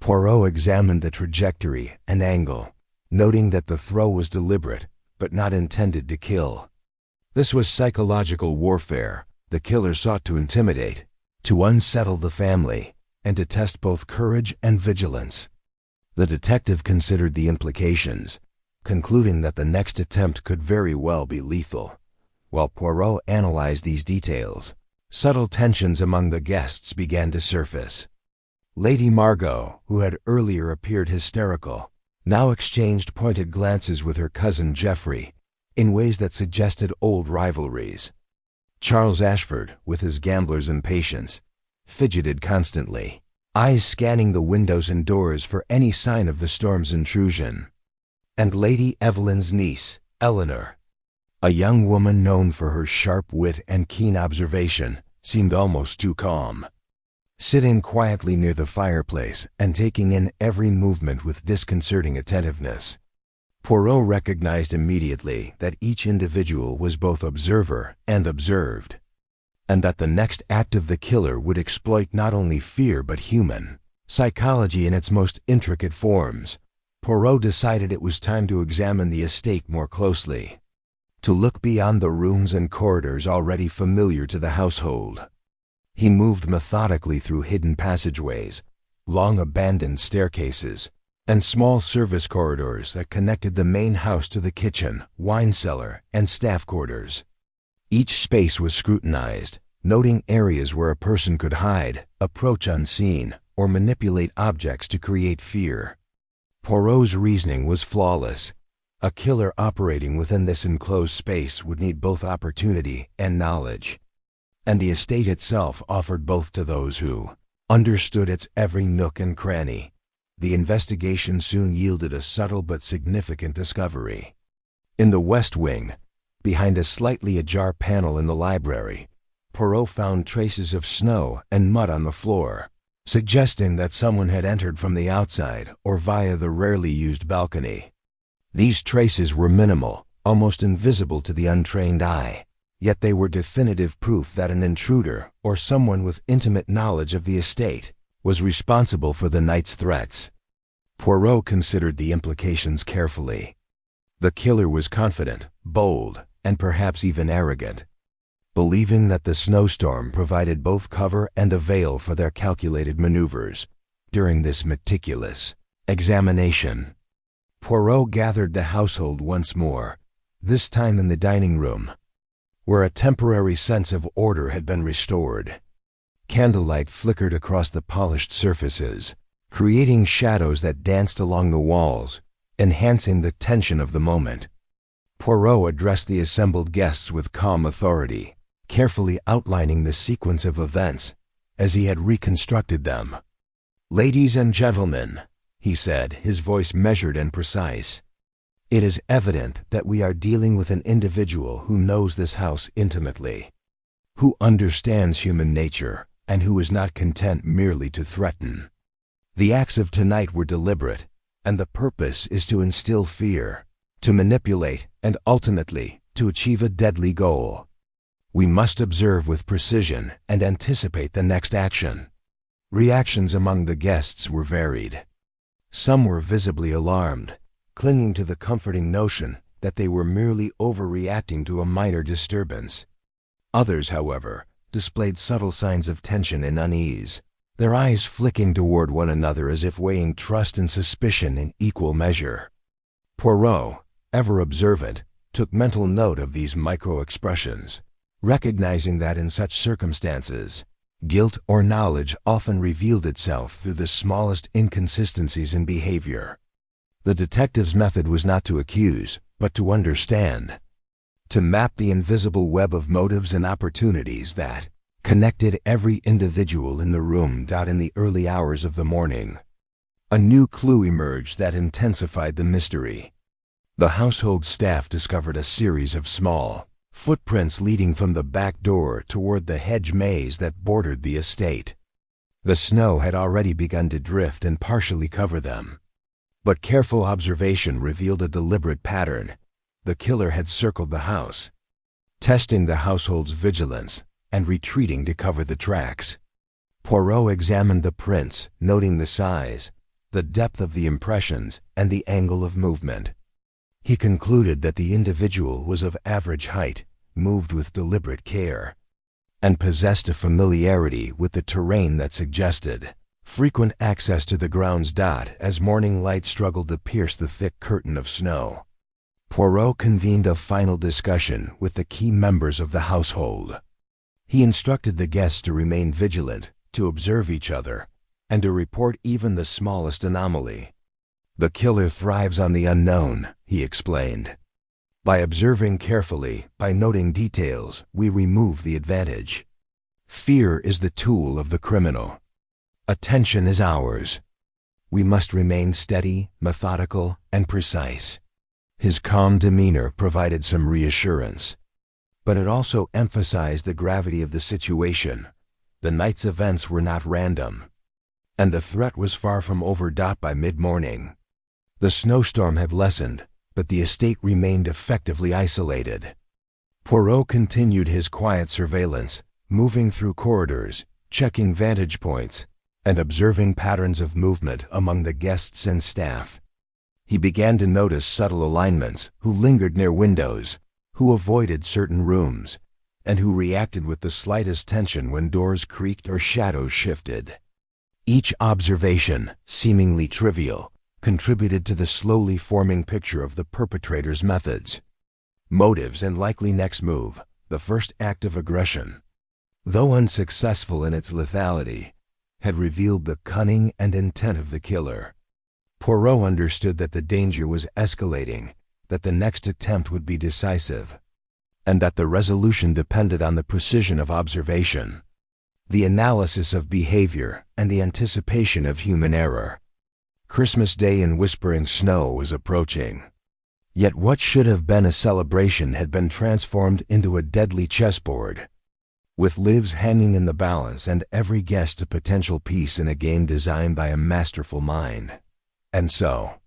Poirot examined the trajectory and angle, noting that the throw was deliberate, but not intended to kill. This was psychological warfare. The killer sought to intimidate, to unsettle the family, and to test both courage and vigilance. The detective considered the implications, concluding that the next attempt could very well be lethal. While Poirot analyzed these details, subtle tensions among the guests began to surface. Lady Margot, who had earlier appeared hysterical, now exchanged pointed glances with her cousin Geoffrey, in ways that suggested old rivalries. Charles Ashford, with his gambler's impatience, fidgeted constantly, eyes scanning the windows and doors for any sign of the storm's intrusion. And Lady Evelyn's niece, Eleanor, a young woman known for her sharp wit and keen observation, seemed almost too calm. Sitting quietly near the fireplace and taking in every movement with disconcerting attentiveness, Poirot recognized immediately that each individual was both observer and observed, and that the next act of the killer would exploit not only fear but human psychology in its most intricate forms. Poirot decided it was time to examine the estate more closely, to look beyond the rooms and corridors already familiar to the household. He moved methodically through hidden passageways, long abandoned staircases, and small service corridors that connected the main house to the kitchen, wine cellar, and staff quarters. Each space was scrutinized, noting areas where a person could hide, approach unseen, or manipulate objects to create fear. Poirot's reasoning was flawless. A killer operating within this enclosed space would need both opportunity and knowledge, and the estate itself offered both to those who understood its every nook and cranny. The investigation soon yielded a subtle but significant discovery. In the west wing, behind a slightly ajar panel in the library, Poirot found traces of snow and mud on the floor, suggesting that someone had entered from the outside or via the rarely used balcony. These traces were minimal, almost invisible to the untrained eye, yet they were definitive proof that an intruder, or someone with intimate knowledge of the estate, was responsible for the night's threats. Poirot considered the implications carefully. The killer was confident, bold, and perhaps even arrogant, believing that the snowstorm provided both cover and a veil for their calculated maneuvers. During this meticulous examination, Poirot gathered the household once more, this time in the dining room, where a temporary sense of order had been restored. Candlelight flickered across the polished surfaces, creating shadows that danced along the walls, enhancing the tension of the moment. Poirot addressed the assembled guests with calm authority, carefully outlining the sequence of events as he had reconstructed them. "Ladies and gentlemen," he said, his voice measured and precise, It is evident that we are dealing with an individual who knows this house intimately, who understands human nature, and who is not content merely to threaten. The acts of tonight were deliberate, and the purpose is to instill fear, to manipulate, and ultimately, to achieve a deadly goal. We must observe with precision and anticipate the next action. Reactions among the guests were varied. Some were visibly alarmed, clinging to the comforting notion that they were merely overreacting to a minor disturbance. Others, however, displayed subtle signs of tension and unease, their eyes flicking toward one another as if weighing trust and suspicion in equal measure. Poirot, ever observant, took mental note of these micro-expressions, recognizing that in such circumstances, guilt or knowledge often revealed itself through the smallest inconsistencies in behavior. The detective's method was not to accuse, but to understand, to map the invisible web of motives and opportunities that connected every individual in the room in the early hours of the morning. A new clue emerged that intensified the mystery. The household staff discovered a series of small footprints leading from the back door toward the hedge maze that bordered the estate. The snow had already begun to drift and partially cover them, but careful observation revealed a deliberate pattern. The killer had circled the house, testing the household's vigilance and retreating to cover the tracks. Poirot examined the prints, noting the size, the depth of the impressions, and the angle of movement. He concluded that the individual was of average height, moved with deliberate care, and possessed a familiarity with the terrain that suggested frequent access to the grounds. As morning light struggled to pierce the thick curtain of snow, Poirot convened a final discussion with the key members of the household. He instructed the guests to remain vigilant, to observe each other, and to report even the smallest anomaly. "The killer thrives on the unknown," he explained. "By observing carefully, by noting details, we remove the advantage. Fear is the tool of the criminal. Attention is ours. We must remain steady, methodical, and precise." His calm demeanor provided some reassurance, but it also emphasized the gravity of the situation. The night's events were not random, and the threat was far from over. By mid-morning, the snowstorm had lessened, but the estate remained effectively isolated. Poirot continued his quiet surveillance, moving through corridors, checking vantage points, and observing patterns of movement among the guests and staff. He began to notice subtle alignments, who lingered near windows, who avoided certain rooms, and who reacted with the slightest tension when doors creaked or shadows shifted. Each observation, seemingly trivial, contributed to the slowly forming picture of the perpetrator's methods, motives, and likely next move. The first act of aggression, though unsuccessful in its lethality, had revealed the cunning and intent of the killer. Poirot understood that the danger was escalating, that the next attempt would be decisive, and that the resolution depended on the precision of observation, the analysis of behavior, and the anticipation of human error. Christmas Day in whispering snow was approaching. Yet what should have been a celebration had been transformed into a deadly chessboard, with lives hanging in the balance and every guest a potential piece in a game designed by a masterful mind. And so,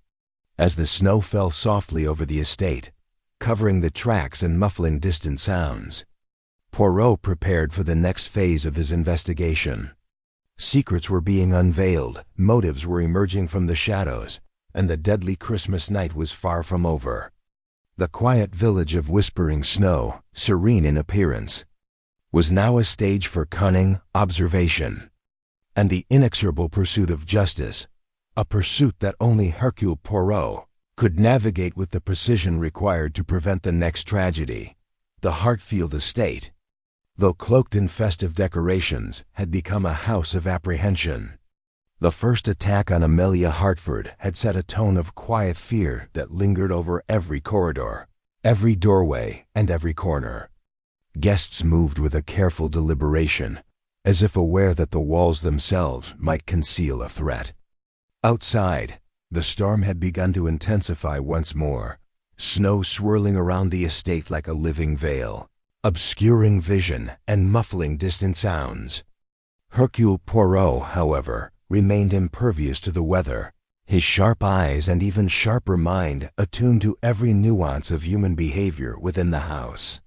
as the snow fell softly over the estate, covering the tracks and muffling distant sounds, Poirot prepared for the next phase of his investigation. Secrets were being unveiled, motives were emerging from the shadows, and the deadly Christmas night was far from over. The quiet village of Whispering Snow, serene in appearance, was now a stage for cunning, observation, and the inexorable pursuit of justice, a pursuit that only Hercule Poirot could navigate with the precision required to prevent the next tragedy. The Hartfield estate, though cloaked in festive decorations, had become a house of apprehension. The first attack on Amelia Hartford had set a tone of quiet fear that lingered over every corridor, every doorway, and every corner. Guests moved with a careful deliberation, as if aware that the walls themselves might conceal a threat. Outside, the storm had begun to intensify once more, snow swirling around the estate like a living veil, obscuring vision and muffling distant sounds. Hercule Poirot, however, remained impervious to the weather, his sharp eyes and even sharper mind attuned to every nuance of human behavior within the house.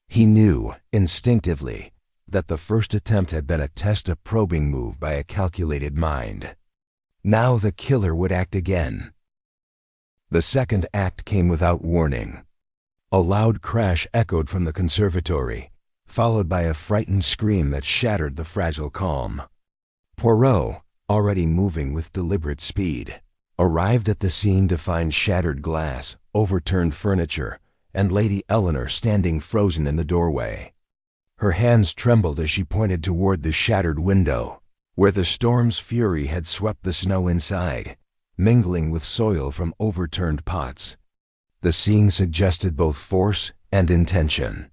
He knew, instinctively, that the first attempt had been a test, a probing move by a calculated mind. Now the killer would act again. The second act came without warning. A loud crash echoed from the conservatory, followed by a frightened scream that shattered the fragile calm. Poirot, already moving with deliberate speed, arrived at the scene to find shattered glass, overturned furniture, and Lady Eleanor standing frozen in the doorway. Her hands trembled as she pointed toward the shattered window, where the storm's fury had swept the snow inside, mingling with soil from overturned pots. The scene suggested both force and intention.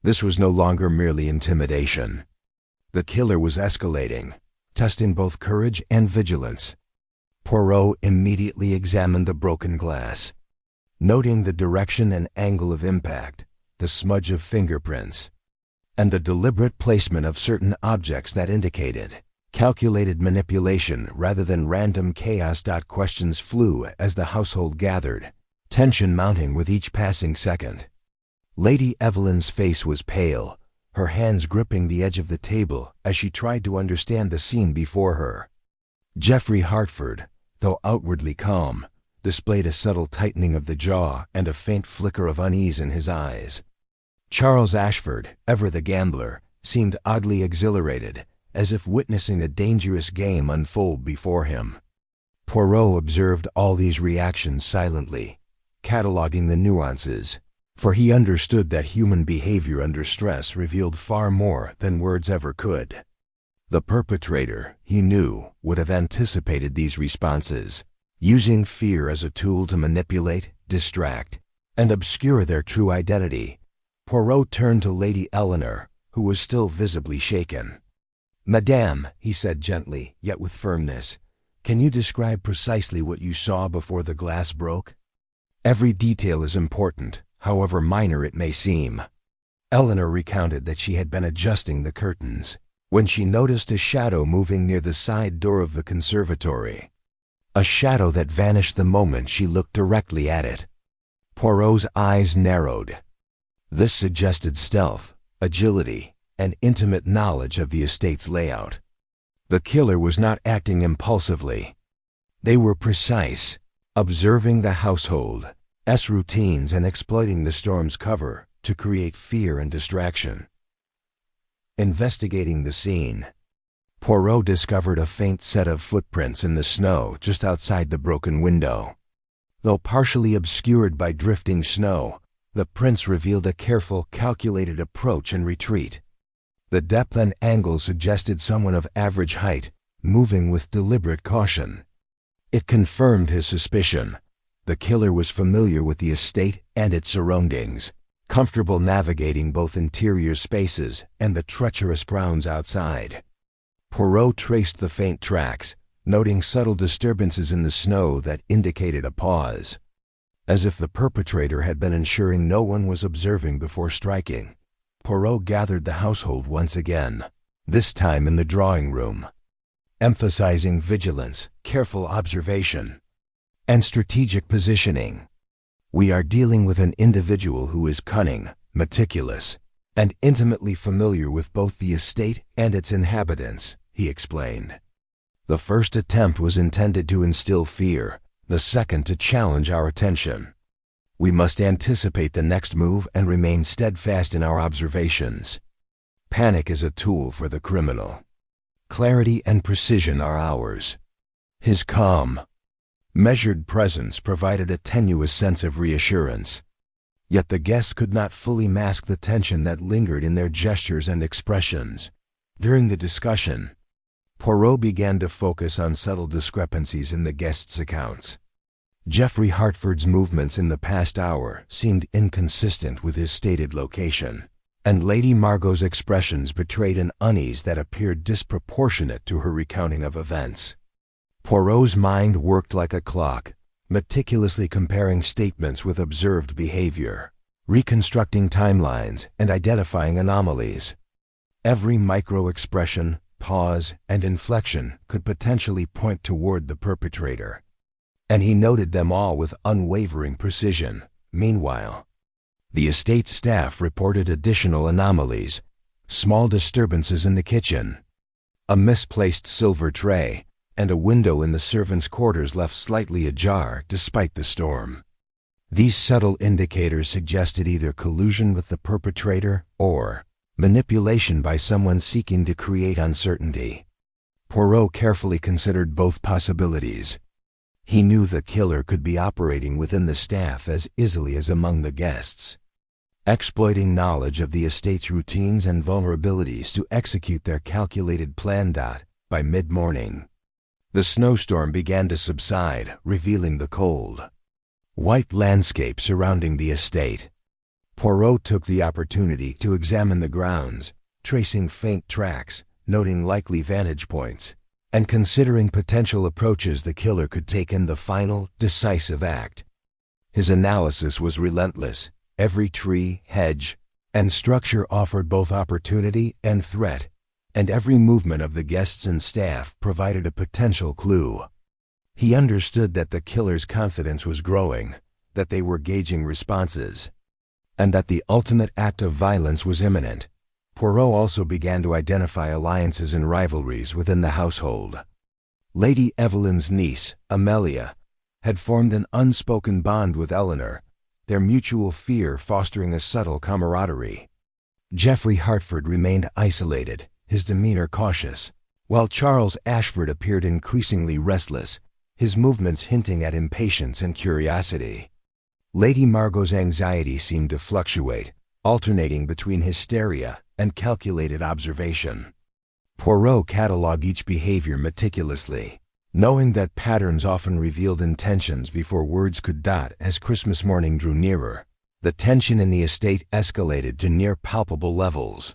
This was no longer merely intimidation. The killer was escalating, testing both courage and vigilance. Poirot immediately examined the broken glass, noting the direction and angle of impact, the smudge of fingerprints, and the deliberate placement of certain objects that indicated calculated manipulation rather than random chaos. Questions flew as the household gathered, tension mounting with each passing second. Lady Evelyn's face was pale, her hands gripping the edge of the table as she tried to understand the scene before her. Geoffrey Hartford, though outwardly calm, displayed a subtle tightening of the jaw and a faint flicker of unease in his eyes. Charles Ashford, ever the gambler, seemed oddly exhilarated, as if witnessing a dangerous game unfold before him. Poirot observed all these reactions silently, cataloging the nuances, for he understood that human behavior under stress revealed far more than words ever could. The perpetrator, he knew, would have anticipated these responses, using fear as a tool to manipulate, distract, and obscure their true identity. Poirot turned to Lady Eleanor, who was still visibly shaken. "Madame," he said gently, yet with firmness, "can you describe precisely what you saw before the glass broke? Every detail is important, however minor it may seem." Eleanor recounted that she had been adjusting the curtains when she noticed a shadow moving near the side door of the conservatory. A shadow that vanished the moment she looked directly at it. Poirot's eyes narrowed. This suggested stealth, agility, and intimate knowledge of the estate's layout. The killer was not acting impulsively. They were precise, observing the household's routines and exploiting the storm's cover to create fear and distraction. Investigating the scene, Poirot discovered a faint set of footprints in the snow just outside the broken window. Though partially obscured by drifting snow, the prints revealed a careful, calculated approach and retreat. The depth and angle suggested someone of average height, moving with deliberate caution. It confirmed his suspicion. The killer was familiar with the estate and its surroundings, comfortable navigating both interior spaces and the treacherous grounds outside. Poirot traced the faint tracks, noting subtle disturbances in the snow that indicated a pause, as if the perpetrator had been ensuring no one was observing before striking. Poirot gathered the household once again, this time in the drawing room, emphasizing vigilance, careful observation, and strategic positioning. "We are dealing with an individual who is cunning, meticulous, and intimately familiar with both the estate and its inhabitants," he explained. "The first attempt was intended to instill fear, the second to challenge our attention. We must anticipate the next move and remain steadfast in our observations. Panic is a tool for the criminal. Clarity and precision are ours." His calm, measured presence provided a tenuous sense of reassurance. Yet the guests could not fully mask the tension that lingered in their gestures and expressions. During the discussion, Poirot began to focus on subtle discrepancies in the guests' accounts. Geoffrey Hartford's movements in the past hour seemed inconsistent with his stated location, and Lady Margot's expressions betrayed an unease that appeared disproportionate to her recounting of events. Poirot's mind worked like a clock, meticulously comparing statements with observed behavior, reconstructing timelines, and identifying anomalies. Every micro-expression, pause, and inflection could potentially point toward the perpetrator, and he noted them all with unwavering precision. Meanwhile, the estate staff reported additional anomalies: small disturbances in the kitchen, a misplaced silver tray, and a window in the servants' quarters left slightly ajar despite the storm. These subtle indicators suggested either collusion with the perpetrator or manipulation by someone seeking to create uncertainty. Poirot carefully considered both possibilities. He knew the killer could be operating within the staff as easily as among the guests, exploiting knowledge of the estate's routines and vulnerabilities to execute their calculated plan. By mid-morning, the snowstorm began to subside, revealing the cold, white landscape surrounding the estate. Poirot took the opportunity to examine the grounds, tracing faint tracks, noting likely vantage points, and considering potential approaches the killer could take in the final, decisive act. His analysis was relentless. Every tree, hedge, and structure offered both opportunity and threat, and every movement of the guests and staff provided a potential clue. He understood that the killer's confidence was growing, that they were gauging responses, and that the ultimate act of violence was imminent. Poirot also began to identify alliances and rivalries within the household. Lady Evelyn's niece, Amelia, had formed an unspoken bond with Eleanor, their mutual fear fostering a subtle camaraderie. Geoffrey Hartford remained isolated, his demeanor cautious, while Charles Ashford appeared increasingly restless, his movements hinting at impatience and curiosity. Lady Margot's anxiety seemed to fluctuate, alternating between hysteria and calculated observation. Poirot catalogued each behavior meticulously, knowing that patterns often revealed intentions before words could. As Christmas morning drew nearer, the tension in the estate escalated to near palpable levels.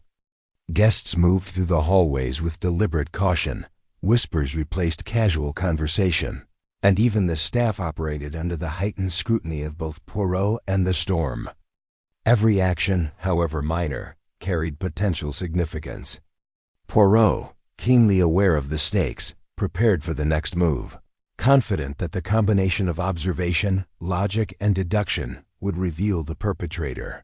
Guests moved through the hallways with deliberate caution, whispers replaced casual conversation, and even the staff operated under the heightened scrutiny of both Poirot and the storm. Every action, however minor, carried potential significance. Poirot, keenly aware of the stakes, prepared for the next move, confident that the combination of observation, logic, and deduction would reveal the perpetrator.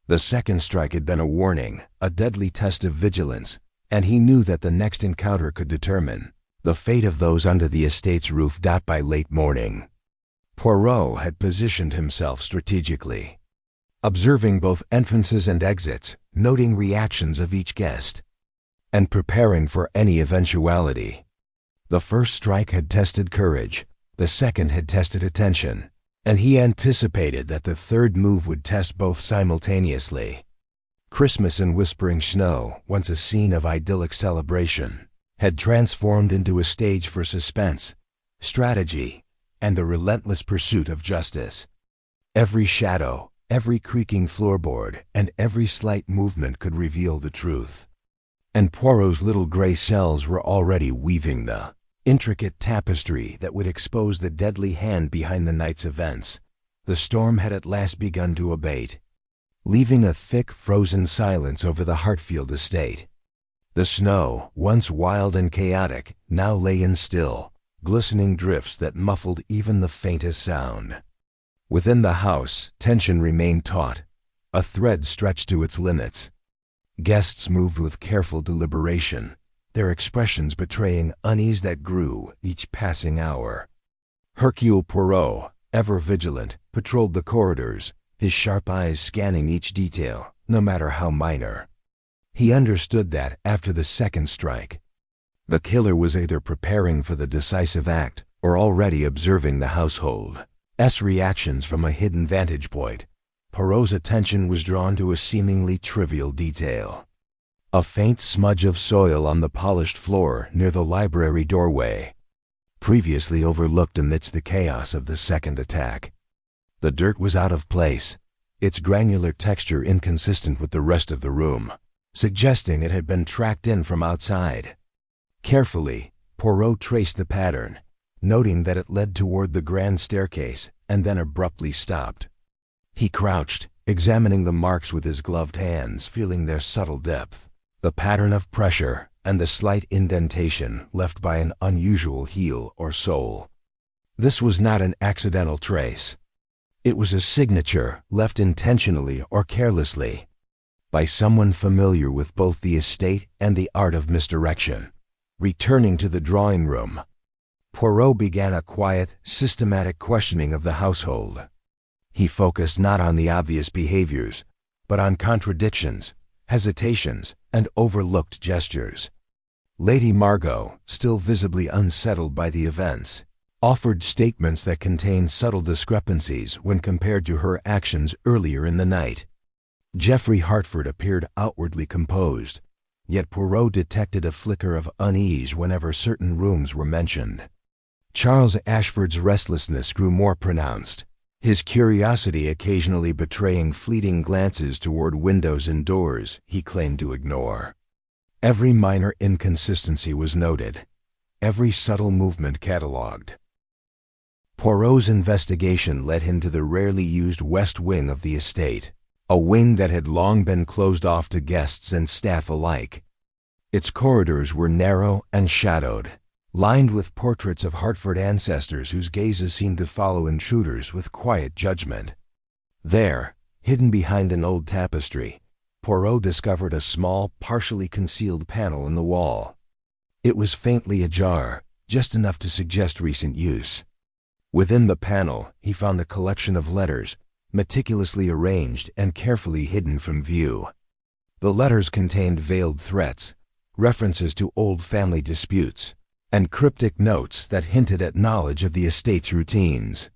The second strike had been a warning, a deadly test of vigilance, and he knew that the next encounter could determine the fate of those under the estate's roof. By late morning, Poirot had positioned himself strategically, observing both entrances and exits, noting reactions of each guest, and preparing for any eventuality. The first strike had tested courage, the second had tested attention, and he anticipated that the third move would test both simultaneously. Christmas and whispering snow, once a scene of idyllic celebration, had transformed into a stage for suspense, strategy, and the relentless pursuit of justice. Every shadow, every creaking floorboard, and every slight movement could reveal the truth. And Poirot's little gray cells were already weaving the intricate tapestry that would expose the deadly hand behind the night's events. The storm had at last begun to abate, leaving a thick, frozen silence over the Hartfield estate. The snow, once wild and chaotic, now lay in still, glistening drifts that muffled even the faintest sound. Within the house, tension remained taut, a thread stretched to its limits. Guests moved with careful deliberation, their expressions betraying unease that grew each passing hour. Hercule Poirot, ever vigilant, patrolled the corridors, his sharp eyes scanning each detail, no matter how minor. He understood that, after the second strike, the killer was either preparing for the decisive act or already observing the household's reactions from a hidden vantage point. Poirot's attention was drawn to a seemingly trivial detail: a faint smudge of soil on the polished floor near the library doorway, previously overlooked amidst the chaos of the second attack. The dirt was out of place, its granular texture inconsistent with the rest of the room, suggesting it had been tracked in from outside. Carefully, Poirot traced the pattern, noting that it led toward the grand staircase and then abruptly stopped. He crouched, examining the marks with his gloved hands, feeling their subtle depth, the pattern of pressure, and the slight indentation left by an unusual heel or sole. This was not an accidental trace. It was a signature left intentionally or carelessly by someone familiar with both the estate and the art of misdirection. Returning to the drawing room, Poirot began a quiet, systematic questioning of the household. He focused not on the obvious behaviors, but on contradictions, hesitations, and overlooked gestures. Lady Margot, still visibly unsettled by the events, offered statements that contained subtle discrepancies when compared to her actions earlier in the night. Geoffrey Hartford appeared outwardly composed, yet Poirot detected a flicker of unease whenever certain rooms were mentioned. Charles Ashford's restlessness grew more pronounced, his curiosity occasionally betraying fleeting glances toward windows and doors he claimed to ignore. Every minor inconsistency was noted, every subtle movement catalogued. Poirot's investigation led him to the rarely used west wing of the estate, a wing that had long been closed off to guests and staff alike. Its corridors were narrow and shadowed, lined with portraits of Hartford ancestors whose gazes seemed to follow intruders with quiet judgment. There, hidden behind an old tapestry, Poirot discovered a small, partially concealed panel in the wall. It was faintly ajar, just enough to suggest recent use. Within the panel, he found a collection of letters, meticulously arranged and carefully hidden from view. The letters contained veiled threats, references to old family disputes, and cryptic notes that hinted at knowledge of the estate's routines.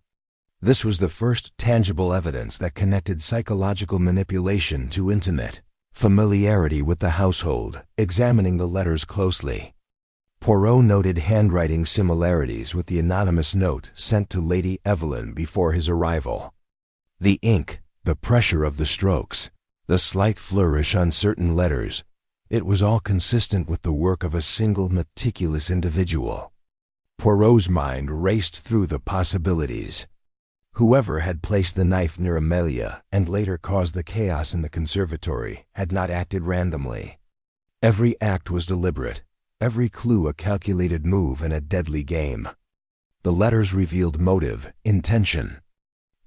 This was the first tangible evidence that connected psychological manipulation to intimate familiarity with the household. Examining the letters closely, Poirot noted handwriting similarities with the anonymous note sent to Lady Evelyn before his arrival. The ink, the pressure of the strokes, the slight flourish on certain letters, it was all consistent with the work of a single meticulous individual. Poirot's mind raced through the possibilities. Whoever had placed the knife near Amelia and later caused the chaos in the conservatory had not acted randomly. Every act was deliberate, every clue a calculated move in a deadly game. The letters revealed motive, intention,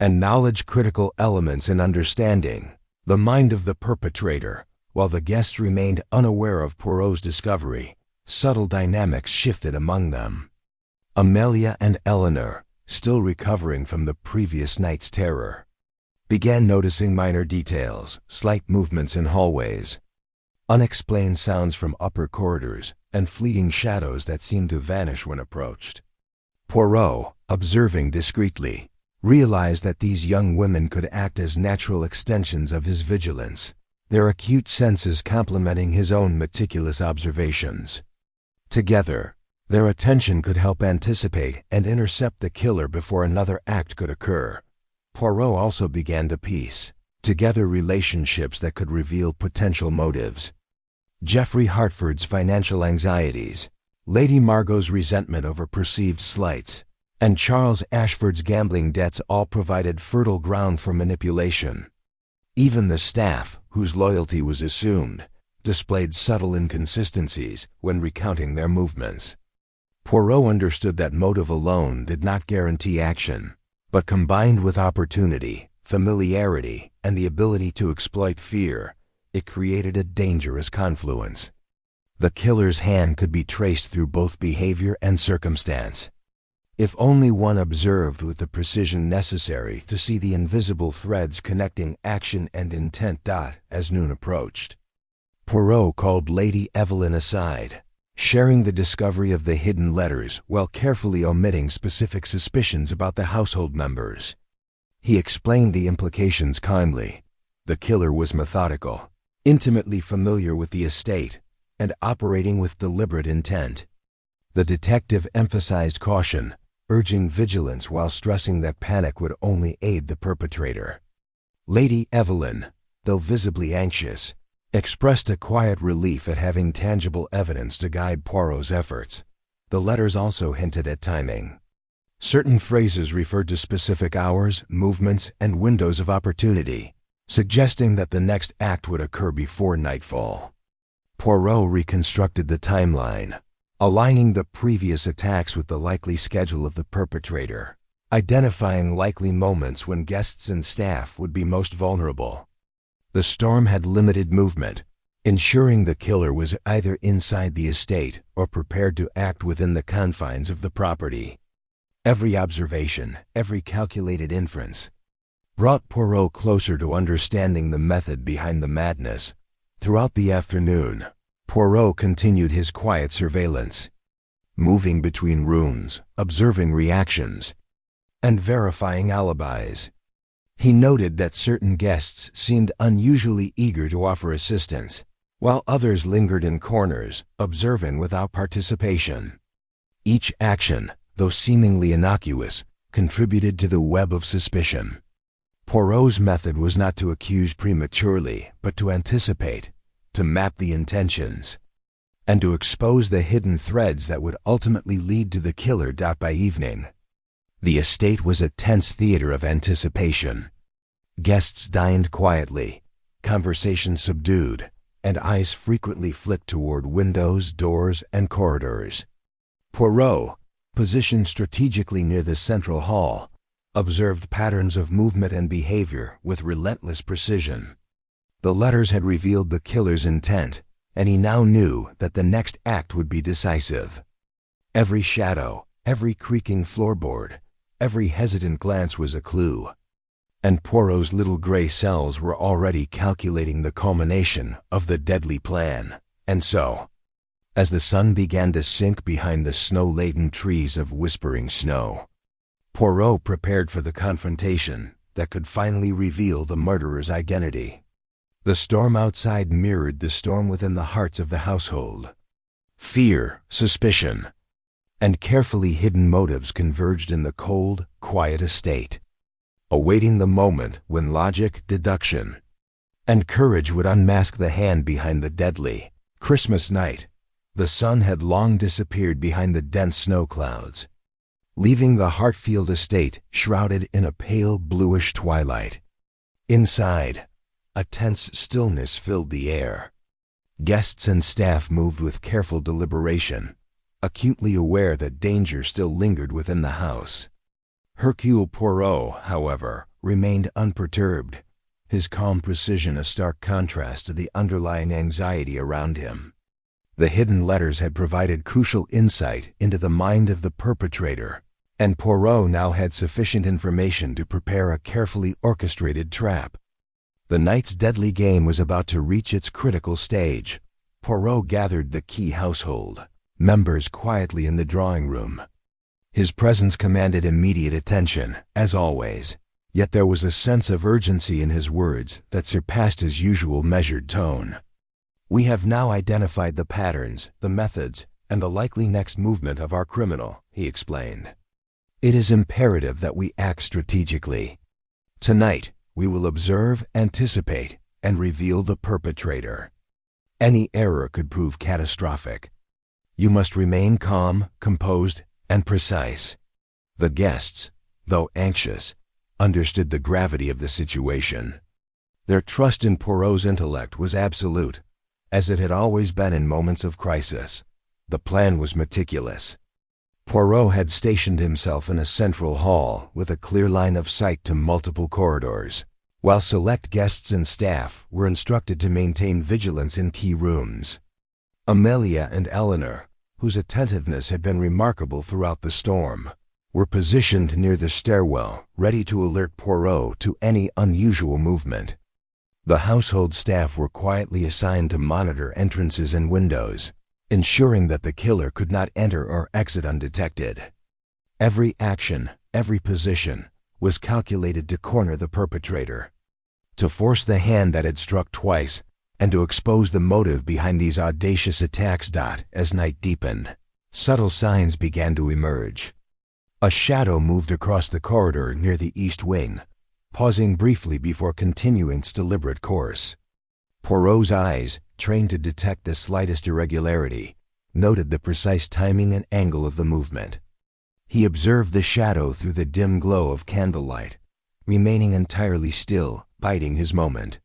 and knowledge-critical elements in understanding the mind of the perpetrator. While the guests remained unaware of Poirot's discovery, subtle dynamics shifted among them. Amelia and Eleanor, still recovering from the previous night's terror, began noticing minor details, slight movements in hallways, unexplained sounds from upper corridors, and fleeting shadows that seemed to vanish when approached. Poirot, observing discreetly, realized that these young women could act as natural extensions of his vigilance, their acute senses complementing his own meticulous observations. Together, their attention could help anticipate and intercept the killer before another act could occur. Poirot also began to piece together relationships that could reveal potential motives. Geoffrey Hartford's financial anxieties, Lady Margot's resentment over perceived slights, and Charles Ashford's gambling debts all provided fertile ground for manipulation. Even the staff, whose loyalty was assumed, displayed subtle inconsistencies when recounting their movements. Poirot understood that motive alone did not guarantee action, but combined with opportunity, familiarity, and the ability to exploit fear, it created a dangerous confluence. The killer's hand could be traced through both behavior and circumstance, if only one observed with the precision necessary to see the invisible threads connecting action and intent. As noon approached, Poirot called Lady Evelyn aside, sharing the discovery of the hidden letters while carefully omitting specific suspicions about the household members. He explained the implications calmly. The killer was methodical, intimately familiar with the estate, and operating with deliberate intent. The detective emphasized caution, urging vigilance while stressing that panic would only aid the perpetrator. Lady Evelyn, though visibly anxious, expressed a quiet relief at having tangible evidence to guide Poirot's efforts. The letters also hinted at timing. Certain phrases referred to specific hours, movements, and windows of opportunity, suggesting that the next act would occur before nightfall. Poirot reconstructed the timeline, aligning the previous attacks with the likely schedule of the perpetrator, identifying likely moments when guests and staff would be most vulnerable. The storm had limited movement, ensuring the killer was either inside the estate or prepared to act within the confines of the property. Every observation, every calculated inference, brought Poirot closer to understanding the method behind the madness. Throughout the afternoon, Poirot continued his quiet surveillance, moving between rooms, observing reactions, and verifying alibis. He noted that certain guests seemed unusually eager to offer assistance, while others lingered in corners, observing without participation. Each action, though seemingly innocuous, contributed to the web of suspicion. Poirot's method was not to accuse prematurely, but to anticipate, to map the intentions, and to expose the hidden threads that would ultimately lead to the killer. By evening, the estate was a tense theater of anticipation. Guests dined quietly, conversation subdued, and eyes frequently flicked toward windows, doors, and corridors. Poirot, positioned strategically near the central hall, observed patterns of movement and behavior with relentless precision. The letters had revealed the killer's intent, and he now knew that the next act would be decisive. Every shadow, every creaking floorboard, every hesitant glance was a clue, and Poirot's little gray cells were already calculating the culmination of the deadly plan. And so, as the sun began to sink behind the snow-laden trees of whispering snow, Poirot prepared for the confrontation that could finally reveal the murderer's identity. The storm outside mirrored the storm within the hearts of the household. Fear, suspicion, and carefully hidden motives converged in the cold, quiet estate, awaiting the moment when logic, deduction, and courage would unmask the hand behind the deadly. Christmas night, the sun had long disappeared behind the dense snow clouds, leaving the Hartfield estate shrouded in a pale bluish twilight. Inside, a tense stillness filled the air. Guests and staff moved with careful deliberation, acutely aware that danger still lingered within the house. Hercule Poirot, however, remained unperturbed, his calm precision a stark contrast to the underlying anxiety around him. The hidden letters had provided crucial insight into the mind of the perpetrator, and Poirot now had sufficient information to prepare a carefully orchestrated trap. The night's deadly game was about to reach its critical stage. Poirot gathered the key household members quietly in the drawing room. His presence commanded immediate attention, as always, yet there was a sense of urgency in his words that surpassed his usual measured tone. "We have now identified the patterns, the methods, and the likely next movement of our criminal," he explained. "It is imperative that we act strategically. Tonight, we will observe, anticipate, and reveal the perpetrator. Any error could prove catastrophic. You must remain calm, composed, and precise." The guests, though anxious, understood the gravity of the situation. Their trust in Poirot's intellect was absolute, as it had always been in moments of crisis. The plan was meticulous. Poirot had stationed himself in a central hall with a clear line of sight to multiple corridors, while select guests and staff were instructed to maintain vigilance in key rooms. Amelia and Eleanor, whose attentiveness had been remarkable throughout the storm, were positioned near the stairwell, ready to alert Poirot to any unusual movement. The household staff were quietly assigned to monitor entrances and windows, ensuring that the killer could not enter or exit undetected. Every action, every position, was calculated to corner the perpetrator, to force the hand that had struck twice, and to expose the motive behind these audacious attacks. As night deepened, subtle signs began to emerge. A shadow moved across the corridor near the east wing, pausing briefly before continuing its deliberate course. Poirot's eyes, trained to detect the slightest irregularity, noted the precise timing and angle of the movement. He observed the shadow through the dim glow of candlelight, remaining entirely still, biding his moment.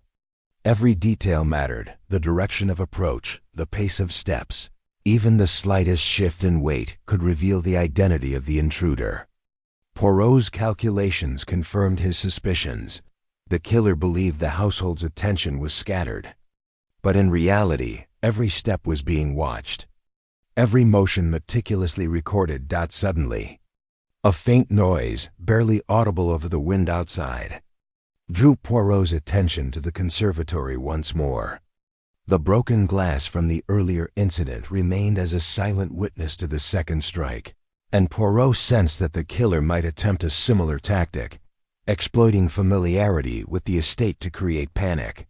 Every detail mattered, the direction of approach, the pace of steps. Even the slightest shift in weight could reveal the identity of the intruder. Poirot's calculations confirmed his suspicions. The killer believed the household's attention was scattered. But in reality, every step was being watched. Every motion meticulously recorded. Suddenly, a faint noise, barely audible over the wind outside, drew Poirot's attention to the conservatory once more. The broken glass from the earlier incident remained as a silent witness to the second strike, and Poirot sensed that the killer might attempt a similar tactic, exploiting familiarity with the estate to create panic.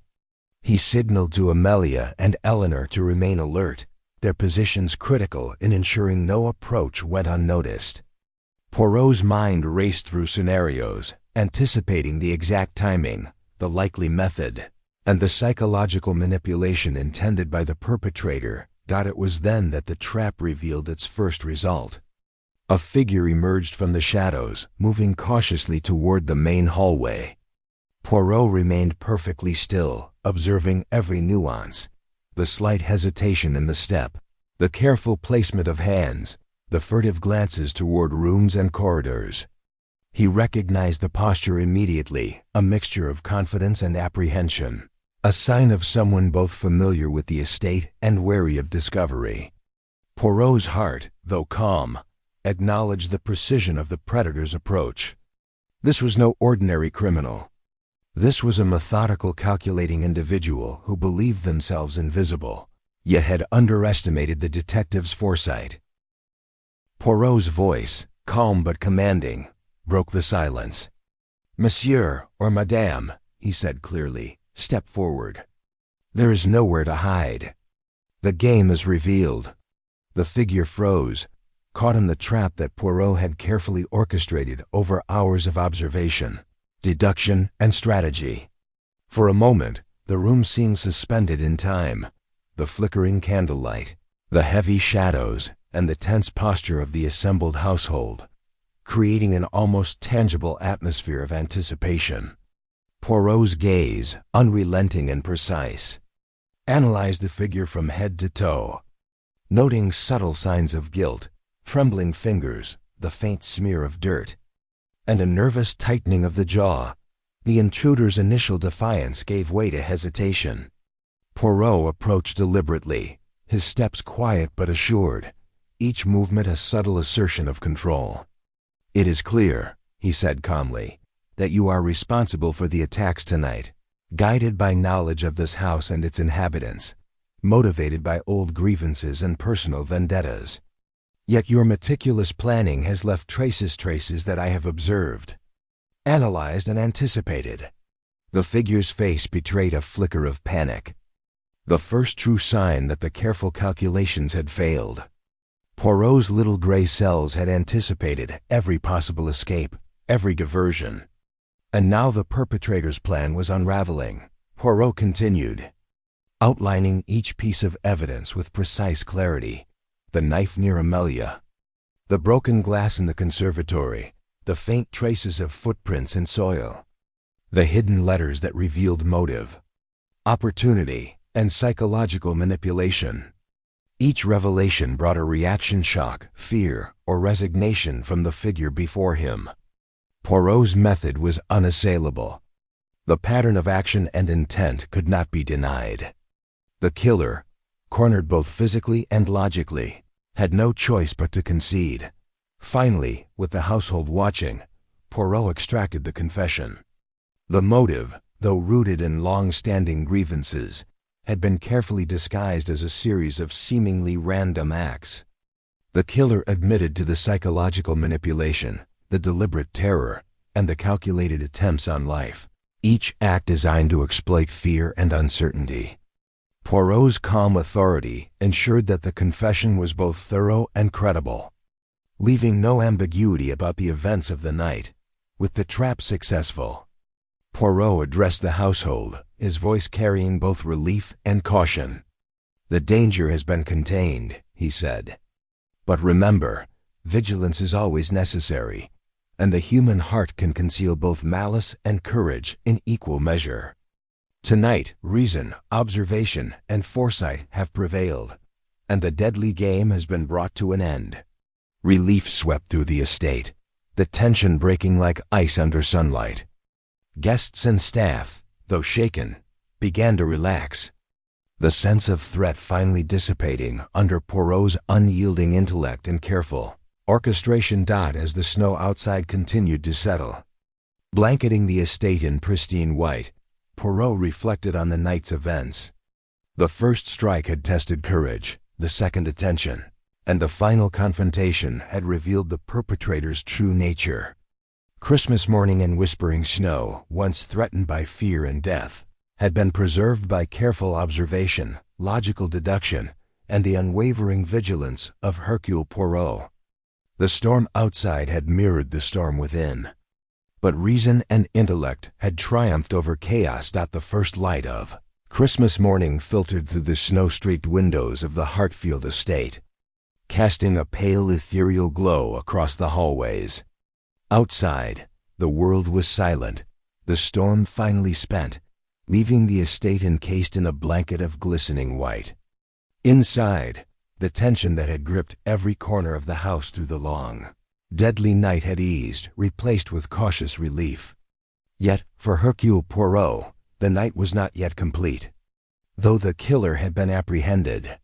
He signaled to Amelia and Eleanor to remain alert, their positions critical in ensuring no approach went unnoticed. Poirot's mind raced through scenarios, anticipating the exact timing, the likely method, and the psychological manipulation intended by the perpetrator. It was then that the trap revealed its first result. A figure emerged from the shadows, moving cautiously toward the main hallway. Poirot remained perfectly still, observing every nuance, the slight hesitation in the step, the careful placement of hands, the furtive glances toward rooms and corridors. He recognized the posture immediately, a mixture of confidence and apprehension, a sign of someone both familiar with the estate and wary of discovery. Poirot's heart, though calm, acknowledged the precision of the predator's approach. This was no ordinary criminal. This was a methodical, calculating individual who believed themselves invisible, yet had underestimated the detective's foresight. Poirot's voice, calm but commanding, broke the silence. "Monsieur or Madame," he said clearly, "step forward. There is nowhere to hide. The game is revealed." The figure froze, caught in the trap that Poirot had carefully orchestrated over hours of observation, deduction, and strategy. For a moment, the room seemed suspended in time. The flickering candlelight, the heavy shadows, and the tense posture of the assembled household, creating an almost tangible atmosphere of anticipation. Poirot's gaze, unrelenting and precise, analyzed the figure from head to toe, noting subtle signs of guilt, trembling fingers, the faint smear of dirt, and a nervous tightening of the jaw. The intruder's initial defiance gave way to hesitation. Poirot approached deliberately, his steps quiet but assured, each movement a subtle assertion of control. "It is clear," he said calmly, "that you are responsible for the attacks tonight, guided by knowledge of this house and its inhabitants, motivated by old grievances and personal vendettas. Yet your meticulous planning has left traces that I have observed, analyzed, and anticipated." The figure's face betrayed a flicker of panic, the first true sign that the careful calculations had failed. Poirot's little gray cells had anticipated every possible escape, every diversion. And now the perpetrator's plan was unraveling. Poirot continued, outlining each piece of evidence with precise clarity: the knife near Amelia, the broken glass in the conservatory, the faint traces of footprints in soil, the hidden letters that revealed motive, opportunity, and psychological manipulation. Each revelation brought a reaction: shock, fear, or resignation from the figure before him. Poirot's method was unassailable. The pattern of action and intent could not be denied. The killer, cornered both physically and logically, had no choice but to concede. Finally, with the household watching, Poirot extracted the confession. The motive, though rooted in long-standing grievances, had been carefully disguised as a series of seemingly random acts. The killer admitted to the psychological manipulation, the deliberate terror, and the calculated attempts on life, each act designed to exploit fear and uncertainty. Poirot's calm authority ensured that the confession was both thorough and credible, leaving no ambiguity about the events of the night. With the trap successful, Poirot addressed the household, his voice carrying both relief and caution. "The danger has been contained," he said. "But remember, vigilance is always necessary, and the human heart can conceal both malice and courage in equal measure. Tonight, reason, observation, and foresight have prevailed, and the deadly game has been brought to an end. Relief swept through the estate, the tension breaking like ice under sunlight. Guests and staff, though shaken, began to relax, the sense of threat finally dissipating under Poirot's unyielding intellect and careful orchestration. As the snow outside continued to settle, blanketing the estate in pristine white, Poirot reflected on the night's events. The first strike had tested courage, the second attention, and the final confrontation had revealed the perpetrator's true nature. Christmas morning and whispering snow, once threatened by fear and death, had been preserved by careful observation, logical deduction, and the unwavering vigilance of Hercule Poirot. The storm outside had mirrored the storm within, but reason and intellect had triumphed over chaos. The first light of Christmas morning filtered through the snow-streaked windows of the Hartfield estate, casting a pale ethereal glow across the hallways. Outside, the world was silent, the storm finally spent, leaving the estate encased in a blanket of glistening white. Inside, the tension that had gripped every corner of the house through the long, deadly night had eased, replaced with cautious relief. Yet, for Hercule Poirot, the night was not yet complete. Though the killer had been apprehended,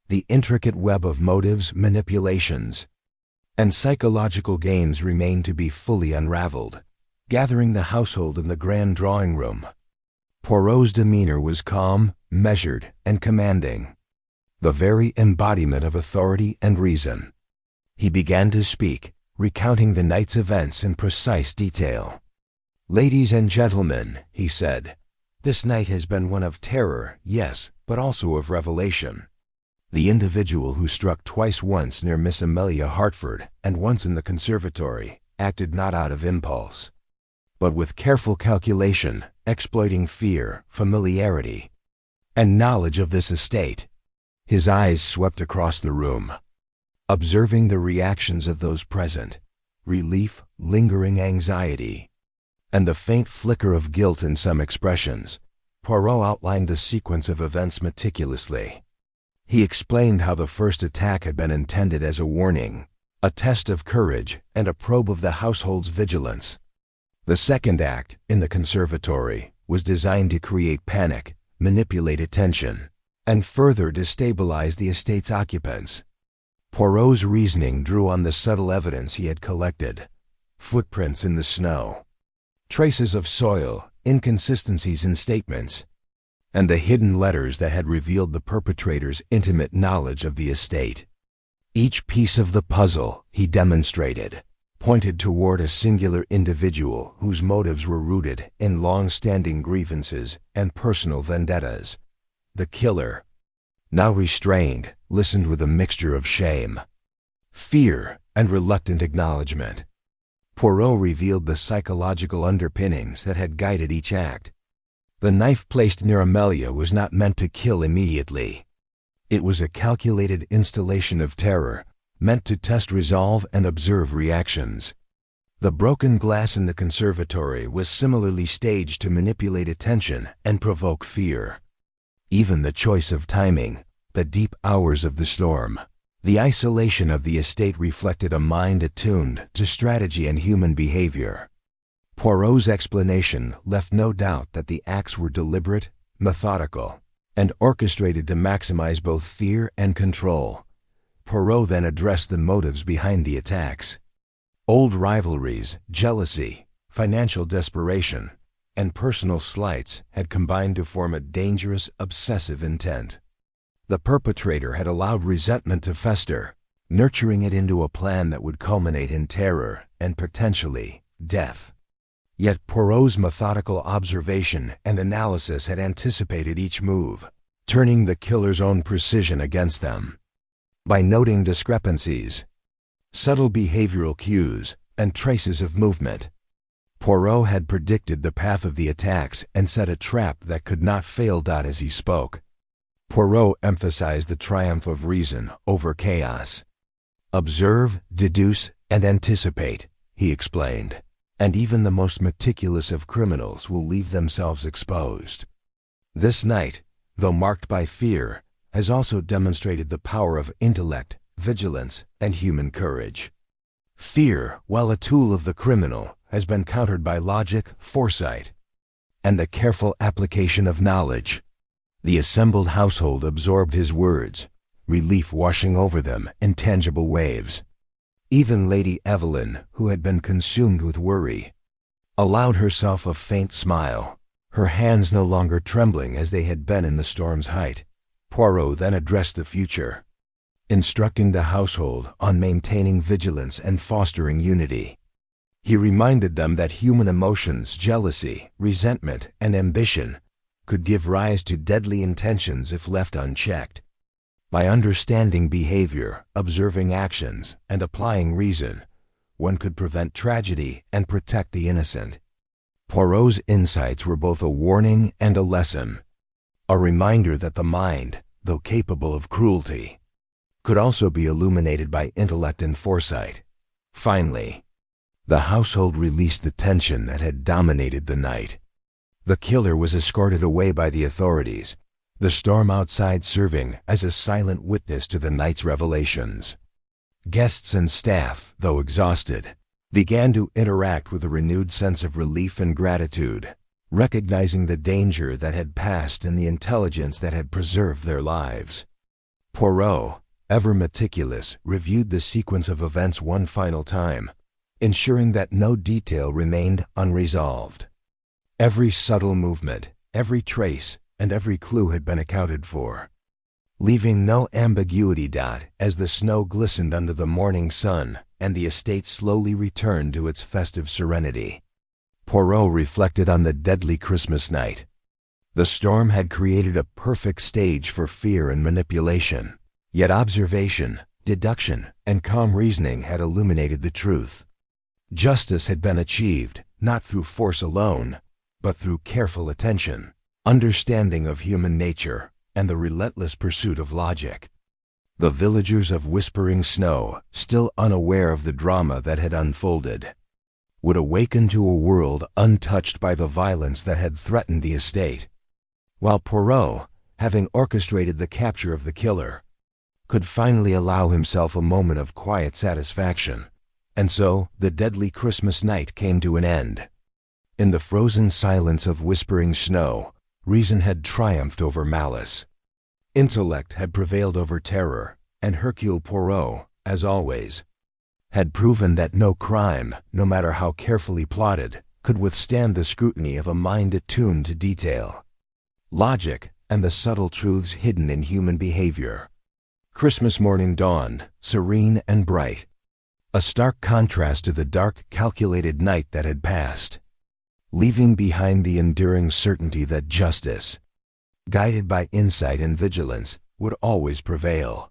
the intricate web of motives, manipulations, and psychological games remained to be fully unraveled. Gathering the household in the grand drawing room, Poirot's demeanor was calm, measured, and commanding, the very embodiment of authority and reason. He began to speak, recounting the night's events in precise detail. "Ladies and gentlemen," he said, "this night has been one of terror, yes, but also of revelation. The individual who struck twice, once near Miss Amelia Hartford and once in the conservatory, acted not out of impulse, but with careful calculation, exploiting fear, familiarity, and knowledge of this estate." His eyes swept across the room, observing the reactions of those present, relief, lingering anxiety, and the faint flicker of guilt in some expressions. Poirot outlined the sequence of events meticulously. He explained how the first attack had been intended as a warning, a test of courage, and a probe of the household's vigilance. The second act, in the conservatory, was designed to create panic, manipulate attention, and further destabilize the estate's occupants. Poirot's reasoning drew on the subtle evidence he had collected: footprints in the snow, traces of soil, inconsistencies in statements, and the hidden letters that had revealed the perpetrator's intimate knowledge of the estate. Each piece of the puzzle, he demonstrated, pointed toward a singular individual whose motives were rooted in long-standing grievances and personal vendettas. The killer, now restrained, listened with a mixture of shame, fear, and reluctant acknowledgement. Poirot revealed the psychological underpinnings that had guided each act. The knife placed near Amelia was not meant to kill immediately. It was a calculated installation of terror, meant to test resolve and observe reactions. The broken glass in the conservatory was similarly staged to manipulate attention and provoke fear. Even the choice of timing, the deep hours of the storm, the isolation of the estate reflected a mind attuned to strategy and human behavior. Poirot's explanation left no doubt that the acts were deliberate, methodical, and orchestrated to maximize both fear and control. Poirot then addressed the motives behind the attacks. Old rivalries, jealousy, financial desperation, and personal slights had combined to form a dangerous, obsessive intent. The perpetrator had allowed resentment to fester, nurturing it into a plan that would culminate in terror and potentially death. Yet Poirot's methodical observation and analysis had anticipated each move, turning the killer's own precision against them. By noting discrepancies, subtle behavioral cues, and traces of movement, Poirot had predicted the path of the attacks and set a trap that could not fail. As he spoke, Poirot emphasized the triumph of reason over chaos. Observe, deduce, and anticipate, he explained, and even the most meticulous of criminals will leave themselves exposed. This night, though marked by fear, has also demonstrated the power of intellect, vigilance, and human courage. Fear, while a tool of the criminal, has been countered by logic, foresight, and the careful application of knowledge. The assembled household absorbed his words, relief washing over them in tangible waves. Even Lady Evelyn, who had been consumed with worry, allowed herself a faint smile, her hands no longer trembling as they had been in the storm's height. Poirot then addressed the future, instructing the household on maintaining vigilance and fostering unity. He reminded them that human emotions, jealousy, resentment, and ambition could give rise to deadly intentions if left unchecked. By understanding behavior, observing actions, and applying reason, one could prevent tragedy and protect the innocent. Poirot's insights were both a warning and a lesson, a reminder that the mind, though capable of cruelty, could also be illuminated by intellect and foresight. Finally, the household released the tension that had dominated the night. The killer was escorted away by the authorities, the storm outside serving as a silent witness to the night's revelations. Guests and staff, though exhausted, began to interact with a renewed sense of relief and gratitude, recognizing the danger that had passed and the intelligence that had preserved their lives. Poirot, ever meticulous, reviewed the sequence of events one final time, ensuring that no detail remained unresolved. Every subtle movement, every trace, and every clue had been accounted for, leaving no ambiguity. As the snow glistened under the morning sun and the estate slowly returned to its festive serenity, Poirot reflected on the deadly Christmas night. The storm had created a perfect stage for fear and manipulation, yet observation, deduction, and calm reasoning had illuminated the truth. Justice had been achieved, not through force alone, but through careful attention, understanding of human nature, and the relentless pursuit of logic. The villagers of Whispering Snow, still unaware of the drama that had unfolded, would awaken to a world untouched by the violence that had threatened the estate, while Poirot, having orchestrated the capture of the killer, could finally allow himself a moment of quiet satisfaction. And so the deadly Christmas night came to an end. In the frozen silence of Whispering Snow, reason had triumphed over malice. Intellect had prevailed over terror, and Hercule Poirot, as always, had proven that no crime, no matter how carefully plotted, could withstand the scrutiny of a mind attuned to detail, logic, and the subtle truths hidden in human behavior. Christmas morning dawned, serene and bright, a stark contrast to the dark, calculated night that had passed, leaving behind the enduring certainty that justice, guided by insight and vigilance, would always prevail.